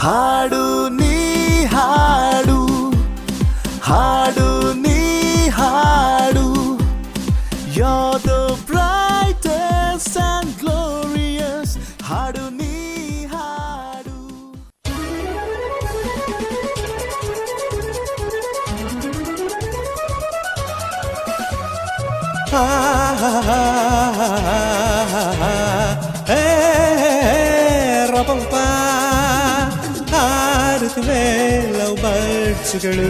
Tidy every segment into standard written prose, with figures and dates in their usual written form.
ಹಾಡು ನೀ ಹಾಡು, ಹಾಡು ನೀ ಹಾಡು. You're the brightest and glorious. ಹಾಡು ನೀ ಹಾಡು. ರಪಂಪ ಹಾರುತ್ತಿವೆ ಲವ್ ಬರ್ಡ್ಸ್ಗಳು,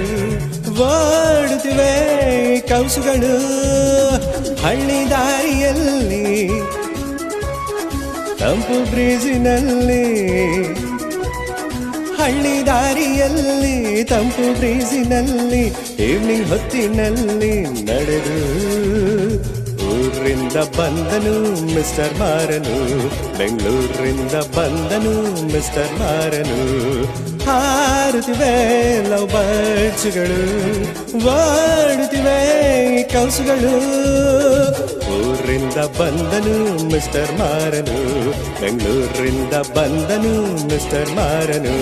ಓಡುತ್ತಿವೆ ಕೌಸುಗಳು. ಹಳ್ಳಿ ದಾರಿಯಲ್ಲಿ ತಂಪು ಬ್ರೀಜಿನಲ್ಲಿ, ಹಳ್ಳಿ ದಾರಿಯಲ್ಲಿ ತಂಪು ಬ್ರೀಜಿನಲ್ಲಿ, ಈವ್ನಿಂಗ್ ಹೊತ್ತಿನಲ್ಲಿ ನಡೆದು ಊರಿಂದ ಬಂದನು ಮಿಸ್ಟರ್ ಮಾರನು, ಬೆಂಗಳೂರಿಂದ ಬಂದನು ಮಿಸ್ಟರ್ ಮಾರನು. ಹಾರುತ್ತಿವೆ ಲವ್ ಬರ್ಡ್ಸ್ಗಳು, ಓಡುತ್ತಿವೆ ಕೌಸುಗಳು. ಊರಿಂದ ಬಂದನು ಮಿಸ್ಟರ್ ಮಾರನು, ಬೆಂಗಳೂರಿಂದ ಬಂದನು mister ಮಾರನು.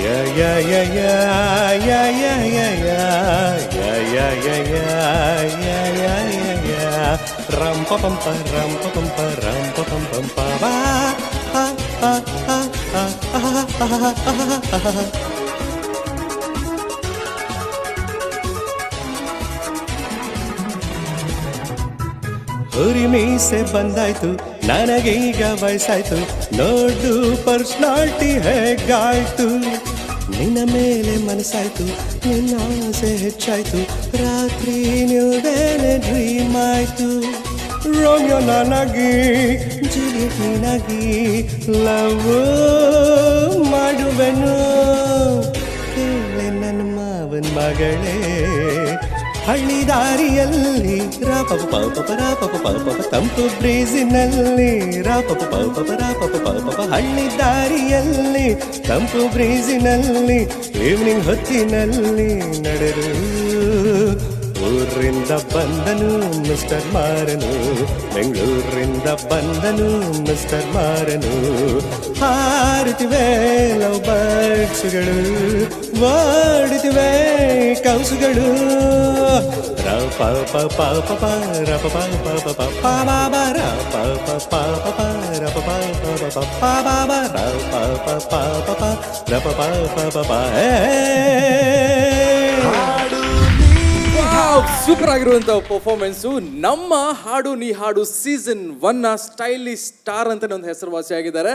Yeah, yeah, yeah, yeah, yeah, yeah, yeah, yeah, yeah, yeah, yeah, yeah, yeah, yeah, yeah. Ram pa pam pa, ram pa pam pa, ram pa pam pam pa ba. Ha ha ha ha ha ha ha ha. ಹುರಿ ಮೀಸೆ ಬಂದಾಯ್ತು, ನನಗೀಗ ವಯಸ್ಸಾಯ್ತು, ನೋಡು personality ಹೇಗಾಯ್ತು. ನಿನ್ನ ಮೇಲೆ ಮನಸ್ಸಾಯ್ತು, ನಿನ್ನ ಆಸೆ ಹೆಚ್ಚಾಯ್ತು, ರಾತ್ರಿ ನೀವೇನೆ ಡ್ರೀಮ್ ಆಯ್ತು. ರೋಮಿಯೋ ನಾನಾಗಿ ಜೂಲಿಯಟ್ ನೀನಾಗಿ ಲವ್ ಮಾಡುವೆನು. ಕೇಳೆ ನನ್ನ ಮಾವನ್ ಮಗಳೇ, ಹಳ್ಳಿ ದಾರಿಯಲ್ಲಿ ರಾಪಪ ಪಾಪ ರಾಪಪ ಪಾಪ, ತಂಪು ಬ್ರೀಜಿನಲ್ಲಿ ರಾಪಪ ಪಾಪ ರಾಪಪ ಪಾಪ. ಹಳ್ಳಿ ದಾರಿಯಲ್ಲಿ ತಂಪು ಬ್ರೀಜಿನಲ್ಲಿ, ಈವ್ನಿಂಗ್ ಹೊತ್ತಿನಲ್ಲಿ ನಡೆದು ಊರಿಂದ ಬಂದನು ಮಿಸ್ಟರ್ ಮಾರನು, ಬೆಂಗಳೂರಿಂದ ಬಂದನು ಮಿಸ್ಟರ್ ಮಾರನು. ಹಾರುತ್ತಿವೆ ಲವ್ ಬರ್ಡ್ಸ್ಗಳು, ಓಡುತ್ತಿವೆ ಕೌಸುಗಳು. ರಪ ಪ ಪಾಪ ಪ ರಪ ಪ ಪ ಪ ಬಾಬ ರ ಪ ಪ ಪ ಪ ರಪ ಪ ಪ ಪ ಬಾಬ ರ ಪ ಪ ಪ ರಪ ಪ ಪ. ಸೂಪರ್ ಆಗಿರುವಂಥ ಪರ್ಫಾರ್ಮೆನ್ಸು. ನಮ್ಮ ಹಾಡು ನೀ ಹಾಡು ಸೀಸನ್ 1 ಸ್ಟೈಲಿಶ್ ಸ್ಟಾರ್ ಅಂತಲೇ ಒಂದು ಹೆಸರುವಾಸಿಯಾಗಿದ್ದಾರೆ.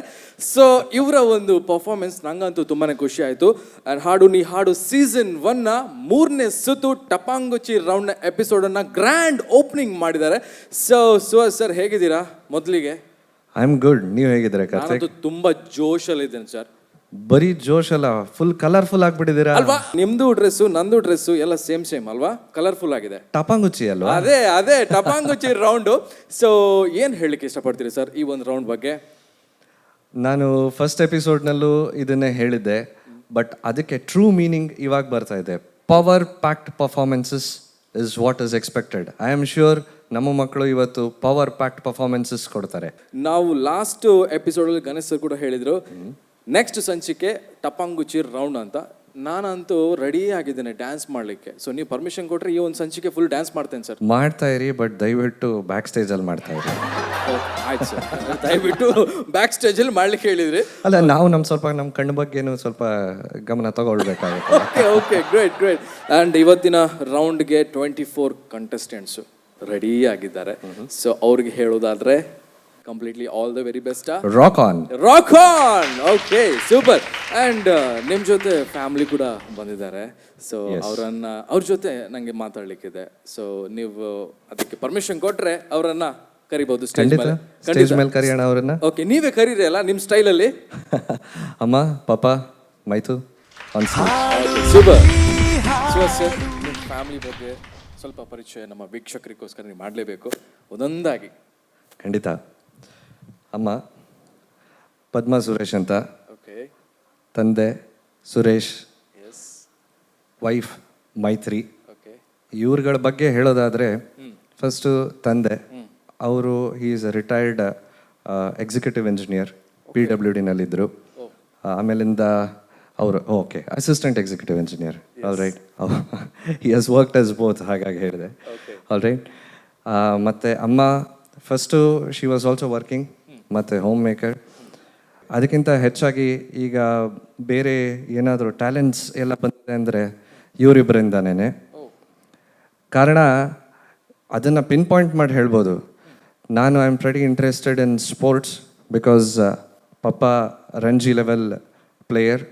ಸೊ ಇವರ ಒಂದು ಪರ್ಫಾರ್ಮೆನ್ಸ್ ನಂಗಂತೂ ತುಂಬಾ ಖುಷಿ ಆಯಿತು. ಆ್ಯಂಡ್ ಹಾಡು ನೀ ಹಾಡು ಸೀಸನ್ 1 3ನೇ ಸುತ್ತು ಟಪಾಂಗುಚಿ ರೌಂಡ್ ಎಪಿಸೋಡನ್ನು ಗ್ರ್ಯಾಂಡ್ ಓಪನಿಂಗ್ ಮಾಡಿದ್ದಾರೆ. ಸೊ ಸರ್ ಹೇಗಿದ್ದೀರಾ? ಮೊದಲಿಗೆ ಐ ಆಮ್ ಗುಡ್. ನೀವು ಹೇಗಿದ್ದೀರಾ ಕಾರ್ತಿಕ್? ತುಂಬ ಜೋಶಲ್ಲಿದ್ದೇನೆ ಸರ್. ಬರೀ ಜೋಶ್ ಅಲ್ಲ, ಫುಲ್ ಕಲರ್ಫುಲ್ ಆಗ್ಬಿಟ್ಟಿದ್ದೀರಾ ಅಲ್ವಾ? ನಿಮ್ದು ಡ್ರೆಸ್ಸು ನಂದು ಡ್ರೆಸ್ಸು ಎಲ್ಲ ಸೇಮ್ ಅಲ್ವಾ? ಕಲರ್ಫುಲ್ ಆಗಿದೆ. ಟಪಾಂಗುಚಿ ಅಲ್ವಾ? ಅದೇ ಟಪಾಂಗುಚಿ ರೌಂಡು. ಸೊ ಏನು ಹೇಳಲಿಕ್ಕೆ ಇಷ್ಟಪಡ್ತೀರಿ ಸರ್ ಈ ಒಂದು ರೌಂಡ್ ಬಗ್ಗೆ? ನಾನು ಫಸ್ಟ್ ಎಪಿಸೋಡ್ನಲ್ಲೂ ಇದನ್ನೇ ಹೇಳಿದ್ದೆ, ಬಟ್ ಅದಕ್ಕೆ ಟ್ರೂ ಮೀನಿಂಗ್ ಇವಾಗ ಬರ್ತಾ ಇದೆ. Power packed performances is what is expected. I am sure ನಮ್ಮ ಮಕ್ಕಳು ಇವತ್ತು ಪವರ್ ಪ್ಯಾಕ್ಡ್ ಪರ್ಫಾರ್ಮೆನ್ಸಸ್ ಕೊಡ್ತಾರೆ. ನಾವು ಲಾಸ್ಟ್ ಎಪಿಸೋಡಲ್ಲಿ ಗಣೇಶ್ ಸರ್ ಕೂಡ ಹೇಳಿದರು ನೆಕ್ಸ್ಟ್ ಸಂಚಿಕೆ ಟಪಾಂಗುಚಿ ರೌಂಡ್ ಅಂತ. ನಾನಂತೂ ರೆಡಿ ಆಗಿದ್ದೇನೆ ಡ್ಯಾನ್ಸ್ ಮಾಡಲಿಕ್ಕೆ. ಸೊ ನೀವು ಪರ್ಮಿಷನ್ ಕೊಟ್ಟರೆ ಈ ಒಂದು ಸಂಚಿಕೆ ಫುಲ್ ಡ್ಯಾನ್ಸ್ ಮಾಡ್ತೇನೆ ಸರ್. ಮಾಡ್ತಾ ಇರಿ, ಬಟ್ ದಯವಿಟ್ಟು ಬ್ಯಾಕ್ ಸ್ಟೇಜಲ್ಲಿ ಮಾಡ್ತಾ ಇರಿ. ಆಯ್ತು ಸರ್, ದಯವಿಟ್ಟು ಬ್ಯಾಕ್ ಸ್ಟೇಜಲ್ಲಿ ಮಾಡ್ಲಿಕ್ಕೆ ಹೇಳಿದ್ರಿ. ಅಲ್ಲ, ನಾವು ನಮ್ಮ ಕಣ್ಣು ಬಗ್ಗೆನೂ ಸ್ವಲ್ಪ ಗಮನ ತಗೊಳ್ಬೇಕಾಗುತ್ತೆ. Okay great. ಆ್ಯಂಡ್ ಇವತ್ತಿನ ರೌಂಡ್ಗೆ 24 ಕಂಟೆಸ್ಟೆಂಟ್ಸು ರೆಡಿ ಆಗಿದ್ದಾರೆ. ಸೊ ಅವ್ರಿಗೆ ಹೇಳೋದಾದ್ರೆ completely all the very best. Rock on. Okay super. And ನಿಮ್ಮ ಜೊತೆ ಫ್ಯಾಮಿಲಿ ಕೂಡ ಬಂದಿದ್ದಾರೆ. ಸೊ ಅವ್ರ ಜೊತೆ ನನಗೆ ಮಾತಾಡ್ಲಿಕ್ಕಿದೆ. ಸೊ ನೀವು ಅದಕ್ಕೆ ಪರ್ಮಿಷನ್ ಕೊಟ್ರೆ ಅವರನ್ನ ಕರಿಬಹುದು ಸ್ಟೇಜ್ ಮೇಲೆ ಕರಿಯೋಣ ಅವರನ್ನ. ಓಕೆ, ನೀವೇ ಕರೀರಿ ಅಲ್ಲ ನಿಮ್ಮ ಸ್ಟೈಲಲ್ಲಿ. ಅಮ್ಮ, ಪಾಪ, ಮೈತು. Super sir. ನಿಮ್ಮ ಫ್ಯಾಮಿಲಿ ಬಗ್ಗೆ ಸ್ವಲ್ಪ ಪರಿಚಯ ನಮ್ಮ ವೀಕ್ಷಕರಿಗೋಸ್ಕರ ನೀವು ಮಾಡಲೇಬೇಕು ಒಂದೊಂದಾಗಿ. ಖಂಡಿತ. ಅಮ್ಮ ಪದ್ಮಾ ಸುರೇಶ್ ಅಂತ, ತಂದೆ ಸುರೇಶ್, ವೈಫ್ ಮೈತ್ರಿ. ಓಕೆ. ಇವ್ರುಗಳ ಬಗ್ಗೆ ಹೇಳೋದಾದರೆ ಫಸ್ಟು ತಂದೆ, ಅವರು he is a retired executive engineer, PWDನಲ್ಲಿದ್ದರು. ಆಮೇಲಿಂದ ಅವರು okay assistant executive engineer, all right. He has worked as both, ಹಾಗಾಗಿ ಹೇಳಿದೆ, ಆಲ್ ರೈಟ್. ಮತ್ತು ಅಮ್ಮ first she was also working ಮತ್ತು ಹೋಮ್ ಮೇಕರ್. ಅದಕ್ಕಿಂತ ಹೆಚ್ಚಾಗಿ ಈಗ ಬೇರೆ ಏನಾದರೂ ಟ್ಯಾಲೆಂಟ್ಸ್ ಎಲ್ಲ ಬಂದಿದೆ ಅಂದರೆ ಇವರಿಬ್ಬರಿಂದನೇ. ಕಾರಣ ಅದನ್ನು ಪಿನ್ ಪಾಯಿಂಟ್ ಮಾಡಿ ಹೇಳ್ಬೋದು. ನಾನು I am pretty interested in sports because papa Ranji level player.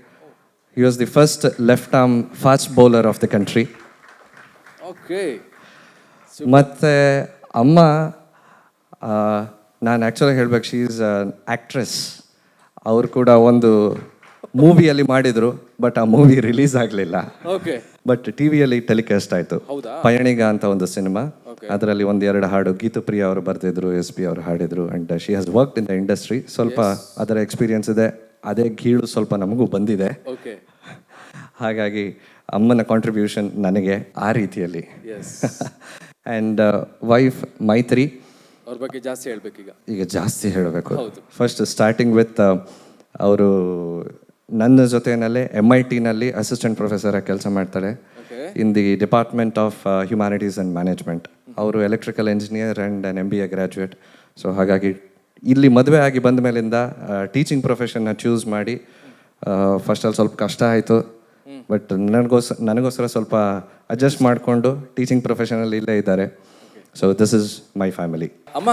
He was the first left arm fast bowler of the country. Okay. ಮತ್ತು ಅಮ್ಮ, ನಾನು ಆ್ಯಕ್ಚುಲಾಗಿ ಹೇಳ್ಬೇಕು, ಶಿ ಈಸ್ ಆ್ಯಕ್ಟ್ರೆಸ್. ಅವರು ಕೂಡ ಒಂದು ಮೂವಿಯಲ್ಲಿ ಮಾಡಿದರು, ಬಟ್ ಆ ಮೂವಿ ರಿಲೀಸ್ ಆಗಲಿಲ್ಲ. ಓಕೆ. ಬಟ್ ಟಿ ವಿಯಲ್ಲಿ ಟೆಲಿಕಾಸ್ಟ್ ಆಯಿತು. ಹೌದಾ? ಪಯಣಿಗ ಅಂತ ಒಂದು ಸಿನಿಮಾ. ಅದರಲ್ಲಿ ಒಂದೆರಡು ಹಾಡು ಗೀತಪ್ರಿಯ ಅವರು ಬರೆದಿದ್ರು, SP ಅವರು ಹಾಡಿದರು. And she has worked in the industry. ಸ್ವಲ್ಪ ಅದರ ಎಕ್ಸ್ಪೀರಿಯನ್ಸ್ ಇದೆ, ಅದೇ ಗೀಳು ಸ್ವಲ್ಪ ನಮಗೂ ಬಂದಿದೆ. ಓಕೆ. ಹಾಗಾಗಿ ಅಮ್ಮನ ಕಾಂಟ್ರಿಬ್ಯೂಷನ್ ನನಗೆ ಆ ರೀತಿಯಲ್ಲಿ. ಆ್ಯಂಡ್ ವೈಫ್ ಮೈತ್ರಿ, ಅವ್ರ ಬಗ್ಗೆ ಜಾಸ್ತಿ ಹೇಳ್ಬೇಕೀಗ. ಈಗ ಜಾಸ್ತಿ ಹೇಳಬೇಕು. ಫಸ್ಟ್ ಸ್ಟಾರ್ಟಿಂಗ್ ವಿತ್ ಅವರು ನನ್ನ ಜೊತೆಯಲ್ಲೇ MITನಲ್ಲಿ ಅಸಿಸ್ಟೆಂಟ್ ಪ್ರೊಫೆಸರ್ ಆಗಿ ಕೆಲಸ ಮಾಡ್ತಾಳೆ in the department of humanities and management. ಅವರು electrical engineer and an MBA graduate. So ಹಾಗಾಗಿ ಇಲ್ಲಿ ಮದುವೆ ಆಗಿ ಬಂದ ಮೇಲಿಂದ ಟೀಚಿಂಗ್ ಪ್ರೊಫೆಷನ್ನ ಚೂಸ್ ಮಾಡಿ ಫಸ್ಟಲ್ಲಿ ಸ್ವಲ್ಪ ಕಷ್ಟ ಆಯಿತು. ಬಟ್ ನನಗೋಸ್ಕರ ಸ್ವಲ್ಪ ಅಡ್ಜಸ್ಟ್ ಮಾಡಿಕೊಂಡು ಟೀಚಿಂಗ್ ಪ್ರೊಫೆಷನಲ್ಲಿ ಇಲ್ಲೇ ಇದ್ದಾರೆ. So this is my family. ಅಮ್ಮ,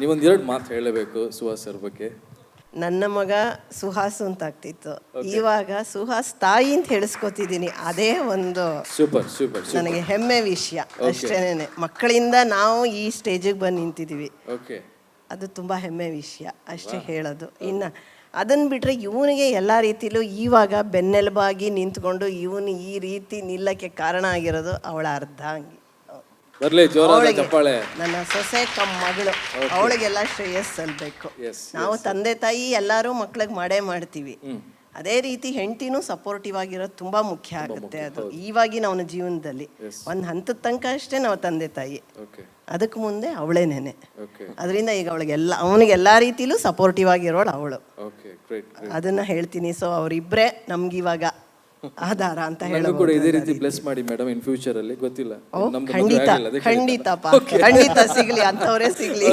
ನೀವೊಂದೆರಡು ಮಾತು ಹೇಳಬೇಕು ಸುಹಾಸ್ ಅವ್ರ ಬಗ್ಗೆ. ನನ್ನ ಮಗ ಸುಹಾಸ್ ಅಂತ ಆಗ್ತಿತ್ತು, ಇವಾಗ ಸುಹಾಸ್ ತಾಯಿ ಅಂತ ಹೇಳಿಸ್ಕೊತಿದ್ದೀನಿ. ಅದೇ ಒಂದು ಸೂಪರ್ ಸೂಪರ್ ನನಗೆ ಹೆಮ್ಮೆ ವಿಷಯ ಅಷ್ಟೇನೆ. ಮಕ್ಕಳಿಂದ ನಾವು ಈ ಸ್ಟೇಜಿಗೆ ಬಂದು ನಿಂತಿದ್ದೀವಿ, ಓಕೆ, ಅದು ತುಂಬ ಹೆಮ್ಮೆ ವಿಷಯ ಅಷ್ಟೇ ಹೇಳೋದು. ಇನ್ನು ಅದನ್ನು ಬಿಟ್ಟರೆ ಇವನಿಗೆ ಎಲ್ಲ ರೀತಿಲೂ ಇವಾಗ ಬೆನ್ನೆಲುಬಾಗಿ ನಿಂತ್ಕೊಂಡು ಇವನು ಈ ರೀತಿ ನಿಲ್ಲಕ್ಕೆ ಕಾರಣ ಆಗಿರೋದು ಅವಳ ಅರ್ಧಾಂಗಿ. ಬರ್ಲಿ ಜೋರಾದ ಚಪ್ಪಾಳೆ. ನನ್ನ ಸೊಸೆ ಮಗಳು, ಅವಳಿಗೆಲ್ಲ ಶ್ರೇಯಸ್ ಸಲ್ಬೇಕು. ನಾವು ತಂದೆ ತಾಯಿ ಎಲ್ಲರೂ ಮಕ್ಳಿಗೆ ಮಾಡೇ ಮಾಡ್ತೀವಿ, ಅದೇ ರೀತಿ ಹೆಂಡತಿನೂ ಸಪೋರ್ಟಿವ್ ಆಗಿರೋದು ತುಂಬ ಮುಖ್ಯ ಆಗುತ್ತೆ. ಅದು ಇವಾಗಿನ ಅವನ ಜೀವನದಲ್ಲಿ ಒಂದು ಹಂತದ ತನಕ ಅಷ್ಟೇ ನಾವು ತಂದೆ ತಾಯಿ, ಅದಕ್ಕೆ ಮುಂದೆ ಅವಳೇನೇನೆ. ಅದರಿಂದ ಈಗ ಅವನಿಗೆ ಎಲ್ಲ ರೀತಿಲೂ ಸಪೋರ್ಟಿವ್ ಆಗಿರೋಳು ಅವಳು, ಅದನ್ನ ಹೇಳ್ತೀನಿ. ಸೊ ಅವರಿಬ್ಬರೇ ನಮ್ಗಿವಾಗ ಆಧಾರ ಅಂತ ಹೇಳೋದು. ಕೂಡ ಇದೇ ರೀತಿ ಬ್ಲೆಸ್ ಮಾಡಿ ಮೇಡಮ್ ಇನ್ ಫ್ಯೂಚರ್ ಅಲ್ಲಿ. ಗೊತ್ತಿಲ್ಲ, ಖಂಡಿತ ಸಿಗ್ಲಿ, ಅಂತವರೇ ಸಿಗ್ಲಿ.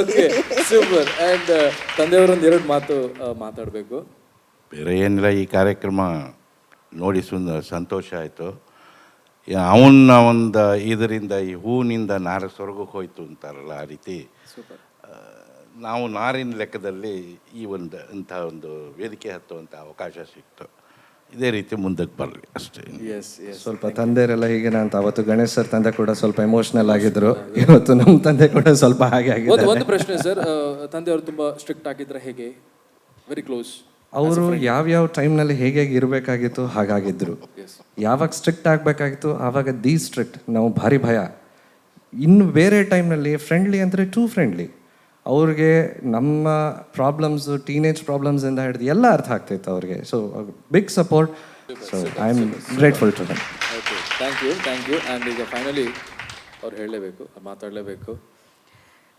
ಸೂಪರ್. ಅಂಡ್ ತಂದೆಯವರೊಂದು ಎರಡು ಮಾತು ಮಾತಾಡಬೇಕು. ಬೇರೆ ಏನಿಲ್ಲ, ಈ ಕಾರ್ಯಕ್ರಮ ನೋಡಿ ಸಂತೋಷ ಆಯಿತು. ಅವನ ಒಂದು ಇದರಿಂದ ಈ ಹೂವಿನಿಂದ ನಾರ ಸ್ವರ್ಗಕ್ಕೆ ಹೋಯ್ತು ಅಂತಾರಲ್ಲ, ಆ ರೀತಿ ನಾವು ನಾರಿನ ಲೆಕ್ಕದಲ್ಲಿ ಈ ಇಂಥ ಒಂದು ವೇದಿಕೆ ಹತ್ತುವಂಥ ಅವಕಾಶ ಸಿಕ್ತು. ಇದೇ ರೀತಿ ಮುಂದಕ್ಕೆ ಬರಲಿ ಅಷ್ಟೇ. ಸ್ವಲ್ಪ ತಂದೆಯರೆಲ್ಲ ಹೀಗೆ ಅಂತ. ಅವತ್ತು ಗಣೇಶ್ ಸರ್ ತಂದೆ ಕೂಡ ಸ್ವಲ್ಪ ಎಮೋಷನಲ್ ಆಗಿದ್ರು, ಇವತ್ತು ನಮ್ಮ ತಂದೆ ಕೂಡ ಸ್ವಲ್ಪ ಹಾಗೆ ಆಗಿದೆ. ಒಂದು ಪ್ರಶ್ನೆ ಸರ್, ತಂದೆಯವರು ತುಂಬಾ ಸ್ಟ್ರಿಕ್ಟ್ ಆಗಿದ್ರೆ ಹೇಗೆ? Very close. ಅವರು ಯಾವ್ಯಾವ ಟೈಮ್ನಲ್ಲಿ ಹೇಗೆ ಇರಬೇಕಾಗಿತ್ತು ಹಾಗಾಗಿದ್ರು. ಯಾವಾಗ ಸ್ಟ್ರಿಕ್ಟ್ ಆಗಬೇಕಾಗಿತ್ತು ಆವಾಗ ಸ್ಟ್ರಿಕ್ಟ್, ನಾವು ಭಾರಿ ಭಯ. ಇನ್ನು ಬೇರೆ ಟೈಮ್ನಲ್ಲಿ ಫ್ರೆಂಡ್ಲಿ ಅಂದರೆ ಟೂ ಫ್ರೆಂಡ್ಲಿ. ಅವ್ರಿಗೆ ನಮ್ಮ ಪ್ರಾಬ್ಲಮ್ಸ್, ಟೀನೇಜ್ ಪ್ರಾಬ್ಲಮ್ಸ್ ಇಂದ ಹಿಡಿದು ಎಲ್ಲ ಅರ್ಥ ಆಗ್ತಾಯಿತ್ತು ಅವ್ರಿಗೆ. So big support. So I am grateful to them. Okay, thank you. And ಈಗ ಫೈನಲಿ ಅವ್ರು ಹೇಳಲೇಬೇಕು, ಮಾತಾಡಲೇಬೇಕು.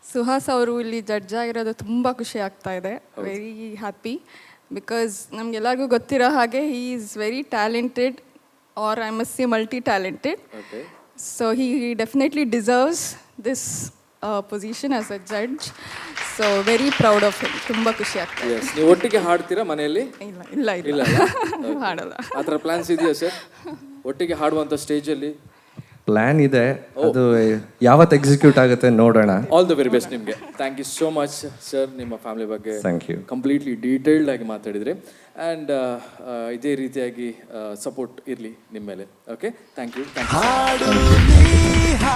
ಸುಹಾಸ್ ಅವರು ಇಲ್ಲಿ ಜಡ್ಜ್ ಆಗಿರೋದು ತುಂಬ ಖುಷಿ ಆಗ್ತಾ ಇದೆ. ವೆರಿ ಹ್ಯಾಪಿ ಬಿಕಾಸ್ ನಮಗೆಲ್ಲರಿಗೂ ಗೊತ್ತಿರೋ ಹಾಗೆ he is very talented, or I must say multi talented. So he definitely deserves this position as a judge. So very proud of him. ತುಂಬ ಖುಷಿ ಆಗ್ತದೆ. ನೀವು ಒಟ್ಟಿಗೆ ಹಾಡ್ತೀರಾ ಮನೆಯಲ್ಲಿ? ಇಲ್ಲ ಹಾಡಲ್ಲ. ಆ ಥರ ಪ್ಲಾನ್ಸ್ ಇದೆಯಾ ಸರ್, ಒಟ್ಟಿಗೆ ಹಾಡುವಂಥ ಸ್ಟೇಜಲ್ಲಿ? ಪ್ಲ್ಯಾನ್ ಇದೆ, ಅದು ಯಾವತ್ತು ಎಕ್ಸಿಕ್ಯೂಟ್ ಆಗುತ್ತೆ ನೋಡೋಣ. ಆಲ್ ದ ವೆರಿ ಬೆಸ್ಟ್ ನಿಮಗೆ. Thank you so much sir, ನಿಮ್ಮ ಫ್ಯಾಮಿಲಿ ಬಗ್ಗೆ ಥ್ಯಾಂಕ್ ಯು. ಕಂಪ್ಲೀಟ್ಲಿ ಡೀಟೇಲ್ಡ್ ಆಗಿ ಮಾತಾಡಿದ್ರಿ. ಆ್ಯಂಡ್ ಇದೇ ರೀತಿಯಾಗಿ ಸಪೋರ್ಟ್ ಇರಲಿ ನಿಮ್ಮ ಮೇಲೆ. Okay, thank you.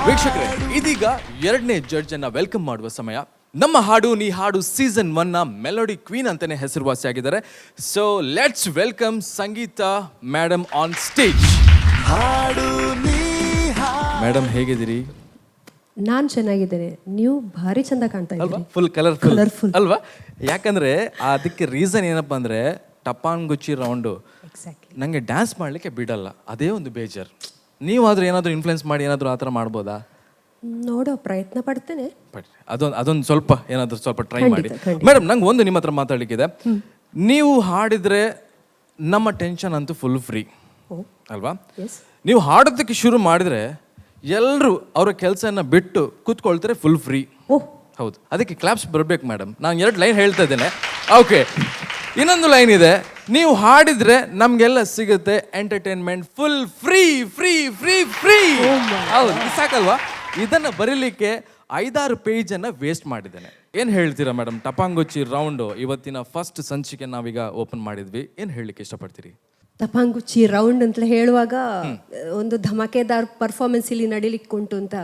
ವೀಕ್ಷಕರೇ, ಇದೀಗ ಎರಡನೇ ಜಡ್ಜ್ ಅನ್ನ ವೆಲ್ಕಮ್ ಮಾಡುವ ಸಮಯ. ನಮ್ಮ ಹಾಡು ನೀ ಹಾಡು ಸೀಸನ್ 1ನ ಮೆಲೋಡಿ ಕ್ವೀನ್ ಅಂತಾನೆ ಹೆಸರುವಾಸಿಯಾಗಿದ್ದಾರೆ. So let's welcome Sangeetha madam on stage. Madam ಹೇಗಿದ್ದೀರಿ? ನಾನು ಚೆನ್ನಾಗಿದ್ದೇನೆ, ನೀವು ಭಾರಿ ಚಂದ ಕಾಣ್ತಾ ಇದ್ದೀರಿ. ಫುಲ್ ಕಲರ್ಫುಲ್ ಅಲ್ವಾ? ಯಾಕಂದ್ರೆ ಅದಕ್ಕೆ ರೀಸನ್ ಏನಪ್ಪ ಅಂದ್ರೆ ಟಪಾನ್ ಗುಚ್ಚಿ ರೌಂಡು ನನಗೆ ಡ್ಯಾನ್ಸ್ ಮಾಡಲಿಕ್ಕೆ ಬಿಡಲ್ಲ, ಅದೇ ಒಂದು ಬೇಜಾರು. ನೀವಾದ್ರೂ ಏನಾದರೂ ಇನ್ಫ್ಲುಯೆನ್ಸ್ ಮಾಡಿ ಏನಾದರೂ ಆ ಥರ ಮಾಡ್ಬೋದಾ? ನೋಡೋ ಪ್ರಯತ್ನ ಪಡ್ತೇನೆ. ಬಟ್ ಅದೊಂದು ಸ್ವಲ್ಪ ಏನಾದರೂ ಸ್ವಲ್ಪ ಟ್ರೈ ಮಾಡಿ. ಖಂಡಿತ. ಮೇಡಮ್ ನಂಗೆ ಒಂದು ನಿಮ್ಮ ಹತ್ರ ಮಾತಾಡಲಿಕ್ಕಿದೆ. ನೀವು ಹಾಡಿದರೆ ನಮ್ಮ ಟೆನ್ಷನ್ ಅಂತೂ ಫುಲ್ ಫ್ರೀ ಅಲ್ವಾ? ನೀವು ಹಾಡೋದಕ್ಕೆ ಶುರು ಮಾಡಿದರೆ ಎಲ್ಲರೂ ಅವರ ಕೆಲಸನ ಬಿಟ್ಟು ಕೂತ್ಕೊಳ್ತಾರೆ ಫುಲ್ ಫ್ರೀ. ಹೌದು, ಅದಕ್ಕೆ ಕ್ಲಾಪ್ಸ್ ಬರಬೇಕು ಮೇಡಮ್. ನಾನು 2 ಲೈನ್ ಹೇಳ್ತಾ ಇದ್ದೇನೆ. ಓಕೆ, ಇನ್ನೊಂದು ಲೈನ್ ಇದೆ, ನೀವು ಹಾಡಿದ್ರೆ ನಮಗೆಲ್ಲ ಸಿಗುತ್ತೆ entertainment full free free free free. ಹೌದು, ಸಾಕಲ್ವಾ? ಇದನ್ನು ಬರೀಲಿಕ್ಕೆ 5-6 ಪೇಜನ್ನು ವೇಸ್ಟ್ ಮಾಡಿದ್ದೇನೆ. ಏನು ಹೇಳ್ತೀರಾ ಮೇಡಮ್? ಟಪಾಂಗುಚ್ಚಿ ರೌಂಡು ಇವತ್ತಿನ ಫಸ್ಟ್ ಸಂಚಿಕೆ ನಾವೀಗ ಓಪನ್ ಮಾಡಿದ್ವಿ. ಏನು ಹೇಳಲಿಕ್ಕೆ ಇಷ್ಟಪಡ್ತೀರಿ? ತಪಾಂಗುಚ್ಚಿ ರೌಂಡ್ ಅಂತ ಹೇಳುವಾಗ ಒಂದು ಧಮಾಕೆದಾರ್ ಪರ್ಫಾರ್ಮೆನ್ಸ್ ಇಲ್ಲಿ ನಡೀಲಿಕ್ಕೆ ಉಂಟು ಅಂತ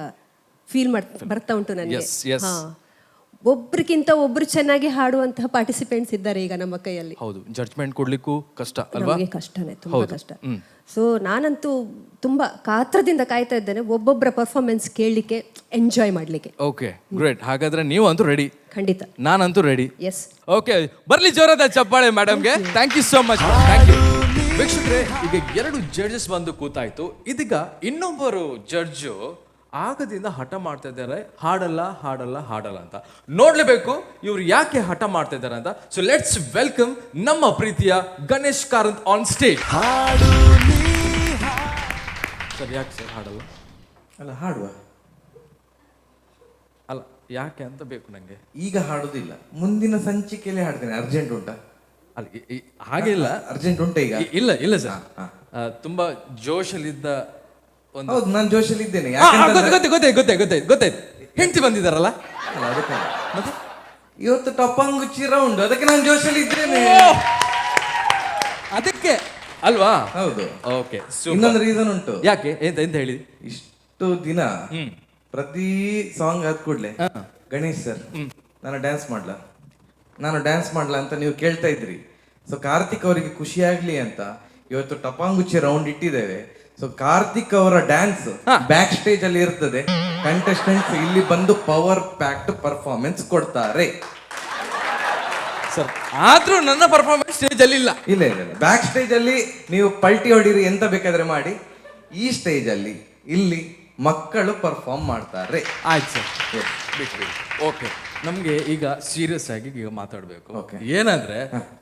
ಫೀಲ್ ಬರ್ತಾ ಉಂಟು ನನಗೆ. ಒಬ್ರಿಗಿಂತ ಒಬ್ರು ಚೆನ್ನಾಗಿ ಹಾಡುವಂತಹ ಪಾರ್ಟಿಸಿಪೆಂಟ್ಸ್ ಇದ್ದಾರೆ ಈಗ ನಮ್ಮ ಕೈಯಲ್ಲಿ. ಹೌದು, ಜಡ್ಜ್ಮೆಂಟ್ ಕೊಡ್ಲಿಕ್ಕೂ ಕಷ್ಟ ಅಲ್ವಾ? ನಮಗೆ ಕಷ್ಟನೇ, ತುಂಬಾ ಕಷ್ಟ. ಸೊ ನಾನಂತೂ ತುಂಬಾ ಕಾತ್ರದಿಂದ ಕಾಯ್ತಾ ಇದ್ದೇನೆ ಒಬ್ಬೊಬ್ಬರ ಪರ್ಫಾರ್ಮೆನ್ಸ್ ಕೇಳಲಿಕ್ಕೆ, ಎಂಜಾಯ್ ಮಾಡಲಿಕ್ಕೆ. Okay, great. ಹಾಗಾದ್ರೆ ನೀವು ಅಂತೂ ರೆಡಿ? ಖಂಡಿತ. ನಾನಂತೂ ರೆಡಿ. ಎಸ್. ಓಕೆ, ಬರ್ಲಿ ಜೋರಾದ ಚಪ್ಪಾಳೆ ಮೇಡಮ್ಗೆ. Thank you so much. Thank you. ವೀಕ್ಷಕರೇ, ಈಗ 2 ಜಡ್ಜಸ್ ಬಂದು ಕೂತಾಯ್ತು. ಇದೀಗ ಇನ್ನೊಬ್ಬರು ಜಡ್ಜು ಆಗದಿಂದ ಹಠ ಮಾಡ್ತಾ ಇದ್ದಾರೆ, ಹಾಡಲ್ಲ ಹಾಡಲ್ಲ ಹಾಡಲ್ಲ ಅಂತ. ನೋಡ್ಲೇಬೇಕು ಇವ್ರು ಯಾಕೆ ಹಠ ಮಾಡ್ತಾ ಇದ್ದಾರೆ ಅಂತ. ಸೊ ಲೆಟ್ಸ್ ವೆಲ್ಕಮ್ ನಮ್ಮ ಪ್ರೀತಿಯ Ganesh Karanth on stage. Sir, ಯಾಕೆ ಸರ್ ಹಾಡಲ್ಲ? ಅಲ್ಲ, ಹಾಡುವ ಅಲ್ಲ, ಯಾಕೆ ಅಂತ ಬೇಕು ನಂಗೆ. ಈಗ ಹಾಡುದಿಲ್ಲ, ಮುಂದಿನ ಸಂಚಿಕೆಯಲ್ಲಿ ಹಾಡ್ತೇನೆ. ಅರ್ಜೆಂಟ್ ಉಂಟಾ? ಅಲ್ಲ, ಹಾಗೆ ಇಲ್ಲ. ಅರ್ಜೆಂಟ್ ಉಂಟಾ ಈಗ? ಇಲ್ಲ ಇಲ್ಲ ಸರ್, ತುಂಬಾ ಜೋಶಲ್ಲಿದ್ದ ಒಂದು. ಹೌದು, ನಾನು ಜೋಶಲ್ಲಿ ಇದ್ದೇನೆ. ಗೊತ್ತಾಯ್ತು. ಹೆಂಡತಿ ಬಂದಿದ್ದಾರಲ್ಲ, ಮತ್ತೆ ಇವತ್ತು ಟಪಾಂಗುಚ್ಚಿ ರೌಂಡ್, ಅದಕ್ಕೆ ನಾನು ಜೋಶಲ್ಲಿ ಇದ್ದೇನೆ. ಅದಕ್ಕೆ ಅಲ್ವಾ? ಹೌದು. ಓಕೆ, ಇನ್ನೊಂದು ರೀಸನ್ ಉಂಟು. ಯಾಕೆ? ಎಂತ ಹೇಳಿ? ಇಷ್ಟು ದಿನ ಪ್ರತಿ ಸಾಂಗ್ ಆದ ಕೂಡ್ಲೆ ಗಣೇಶ್ ಸರ್ ನಾನು ಡ್ಯಾನ್ಸ್ ಮಾಡ್ಲಾ ಅಂತ ನೀವು ಕೇಳ್ತಾ ಇದ್ರಿ. ಸೊ ಕಾರ್ತಿಕ್ ಅವರಿಗೆ ಖುಷಿ ಆಗ್ಲಿ ಅಂತ ಇವತ್ತು ಟಪಾಂಗುಚ್ಚಿ ರೌಂಡ್ ಇಟ್ಟಿದ್ದೇವೆ. ಸೊ ಕಾರ್ತಿಕ್ ಅವರ ಡ್ಯಾನ್ಸ್ ಬ್ಯಾಕ್ ಸ್ಟೇಜ್ ಅಲ್ಲಿ ಇರ್ತದೆ. ಕಂಟೆಸ್ಟೆಂಟ್ಸ್ ಇಲ್ಲಿ ಬಂದು ಪವರ್ ಪ್ಯಾಕ್ಡ್ ಪರ್ಫಾರ್ಮೆನ್ಸ್ ಕೊಡ್ತಾರೆ. ಸರ್, ಆದ್ರೂ ನನ್ನ ಪರ್ಫಾರ್ಮೆನ್ಸ್ ಸ್ಟೇಜ್ ಅಲ್ಲಿ ಇಲ್ಲ. ಇಲ್ಲ, ಬ್ಯಾಕ್ ಸ್ಟೇಜ್ ಅಲ್ಲಿ ನೀವು ಪಲ್ಟಿ ಹೊಡೀರಿ, ಎಂತ ಬೇಕಾದ್ರೆ ಮಾಡಿ. ಈ ಸ್ಟೇಜ್ ಅಲ್ಲಿ ಇಲ್ಲಿ ಮಕ್ಕಳು ಪರ್ಫಾರ್ಮ್ ಮಾಡ್ತಾರೆ. ಆಯ್ತು ಸರ್, ಬಿಟ್ಟು. ಓಕೆ, ನಮ್ಗೆ ಈಗ ಸೀರಿಯಸ್ ಆಗಿ ಈಗ ಮಾತಾಡ್ಬೇಕು. Okay. ಏನಂದ್ರೆ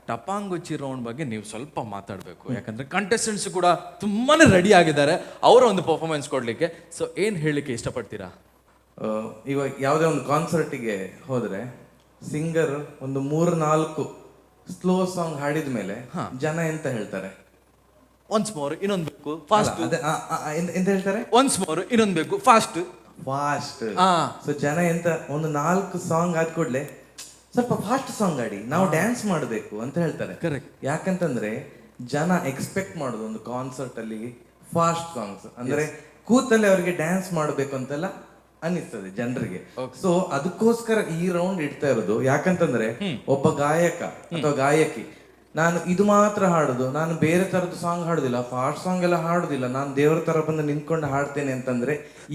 ಟಪಾಂಗುಚ್ಚಿ ರೌಂಡ್ ಬಗ್ಗೆ ನೀವು ಸ್ವಲ್ಪ ಮಾತಾಡ್ಬೇಕು. ಯಾಕಂದ್ರೆ ಕಂಟೆಸ್ಟೆಂಟ್ಸ್ ಕೂಡ ತುಂಬಾನೇ ರೆಡಿ ಆಗಿದ್ದಾರೆ ಅವರ ಒಂದು ಪರ್ಫಾರ್ಮೆನ್ಸ್ ಕೊಡ್ಲಿಕ್ಕೆ. ಸೊ ಏನ್ ಹೇಳಲಿಕ್ಕೆ ಇಷ್ಟಪಡ್ತೀರಾ? ಇವಾಗ ಯಾವುದೇ ಒಂದು ಕಾನ್ಸರ್ಟಿಗೆ ಹೋದ್ರೆ ಸಿಂಗರ್ ಒಂದು 3-4 ಸ್ಲೋ ಸಾಂಗ್ ಹಾಡಿದ ಮೇಲೆ ಜನ ಎಂತ ಹೇಳ್ತಾರೆ? ಒನ್ಸ್ ಮೋರ್, ಇನ್ನೊಂದು ಬೇಕು, ಫಾಸ್ಟ್. ಎಂತ ಹೇಳ್ತಾರೆ? ಒನ್ಸ್ ಮೋರ್, ಇನ್ನೊಂದು ಬೇಕು, ಫಾಸ್ಟ್. ಸೊ ಜನ ಎಂತ ಒಂದು 4 ಸಾಂಗ್ ಆದ ಕೂಡ್ಲೆ ಸ್ವಲ್ಪ ಫಾಸ್ಟ್ ಸಾಂಗ್ ಆಡಿ, ನಾವು ಡ್ಯಾನ್ಸ್ ಮಾಡಬೇಕು ಅಂತ ಹೇಳ್ತಾರೆ. ಕರೆಕ್ಟ್. ಯಾಕಂತಂದ್ರೆ ಜನ ಎಕ್ಸ್ಪೆಕ್ಟ್ ಮಾಡೋದು ಒಂದು ಕಾನ್ಸರ್ಟ್ ಅಲ್ಲಿ ಫಾಸ್ಟ್ ಸಾಂಗ್ಸ್ ಅಂದ್ರೆ ಕೂತಲ್ಲಿ ಅವರಿಗೆ ಡ್ಯಾನ್ಸ್ ಮಾಡಬೇಕು ಅಂತೆಲ್ಲ ಅನ್ನಿಸ್ತದೆ ಜನರಿಗೆ. ಸೊ ಅದಕ್ಕೋಸ್ಕರ ಈ ರೌಂಡ್ ಇಡ್ತಾ ಇರೋದು. ಯಾಕಂತಂದ್ರೆ ಒಬ್ಬ ಗಾಯಕ ಅಥವಾ ಗಾಯಕಿ, ನಾನು ಇದು ಮಾತ್ರ ಹಾಡುದು, ನಾನು ಬೇರೆ ತರದ್ದು ಸಾಂಗ್ ಹಾಡುದಿಲ್ಲ, ಫಾಸ್ಟ್ ಸಾಂಗ್ ಎಲ್ಲ ಹಾಡುದಿಲ್ಲ, ನಾನು ದೇವರ ತರ ಬಂದು ನಿಂತ್ಕೊಂಡು ಹಾಡ್ತೇನೆ ಅಂತಂದ್ರೆ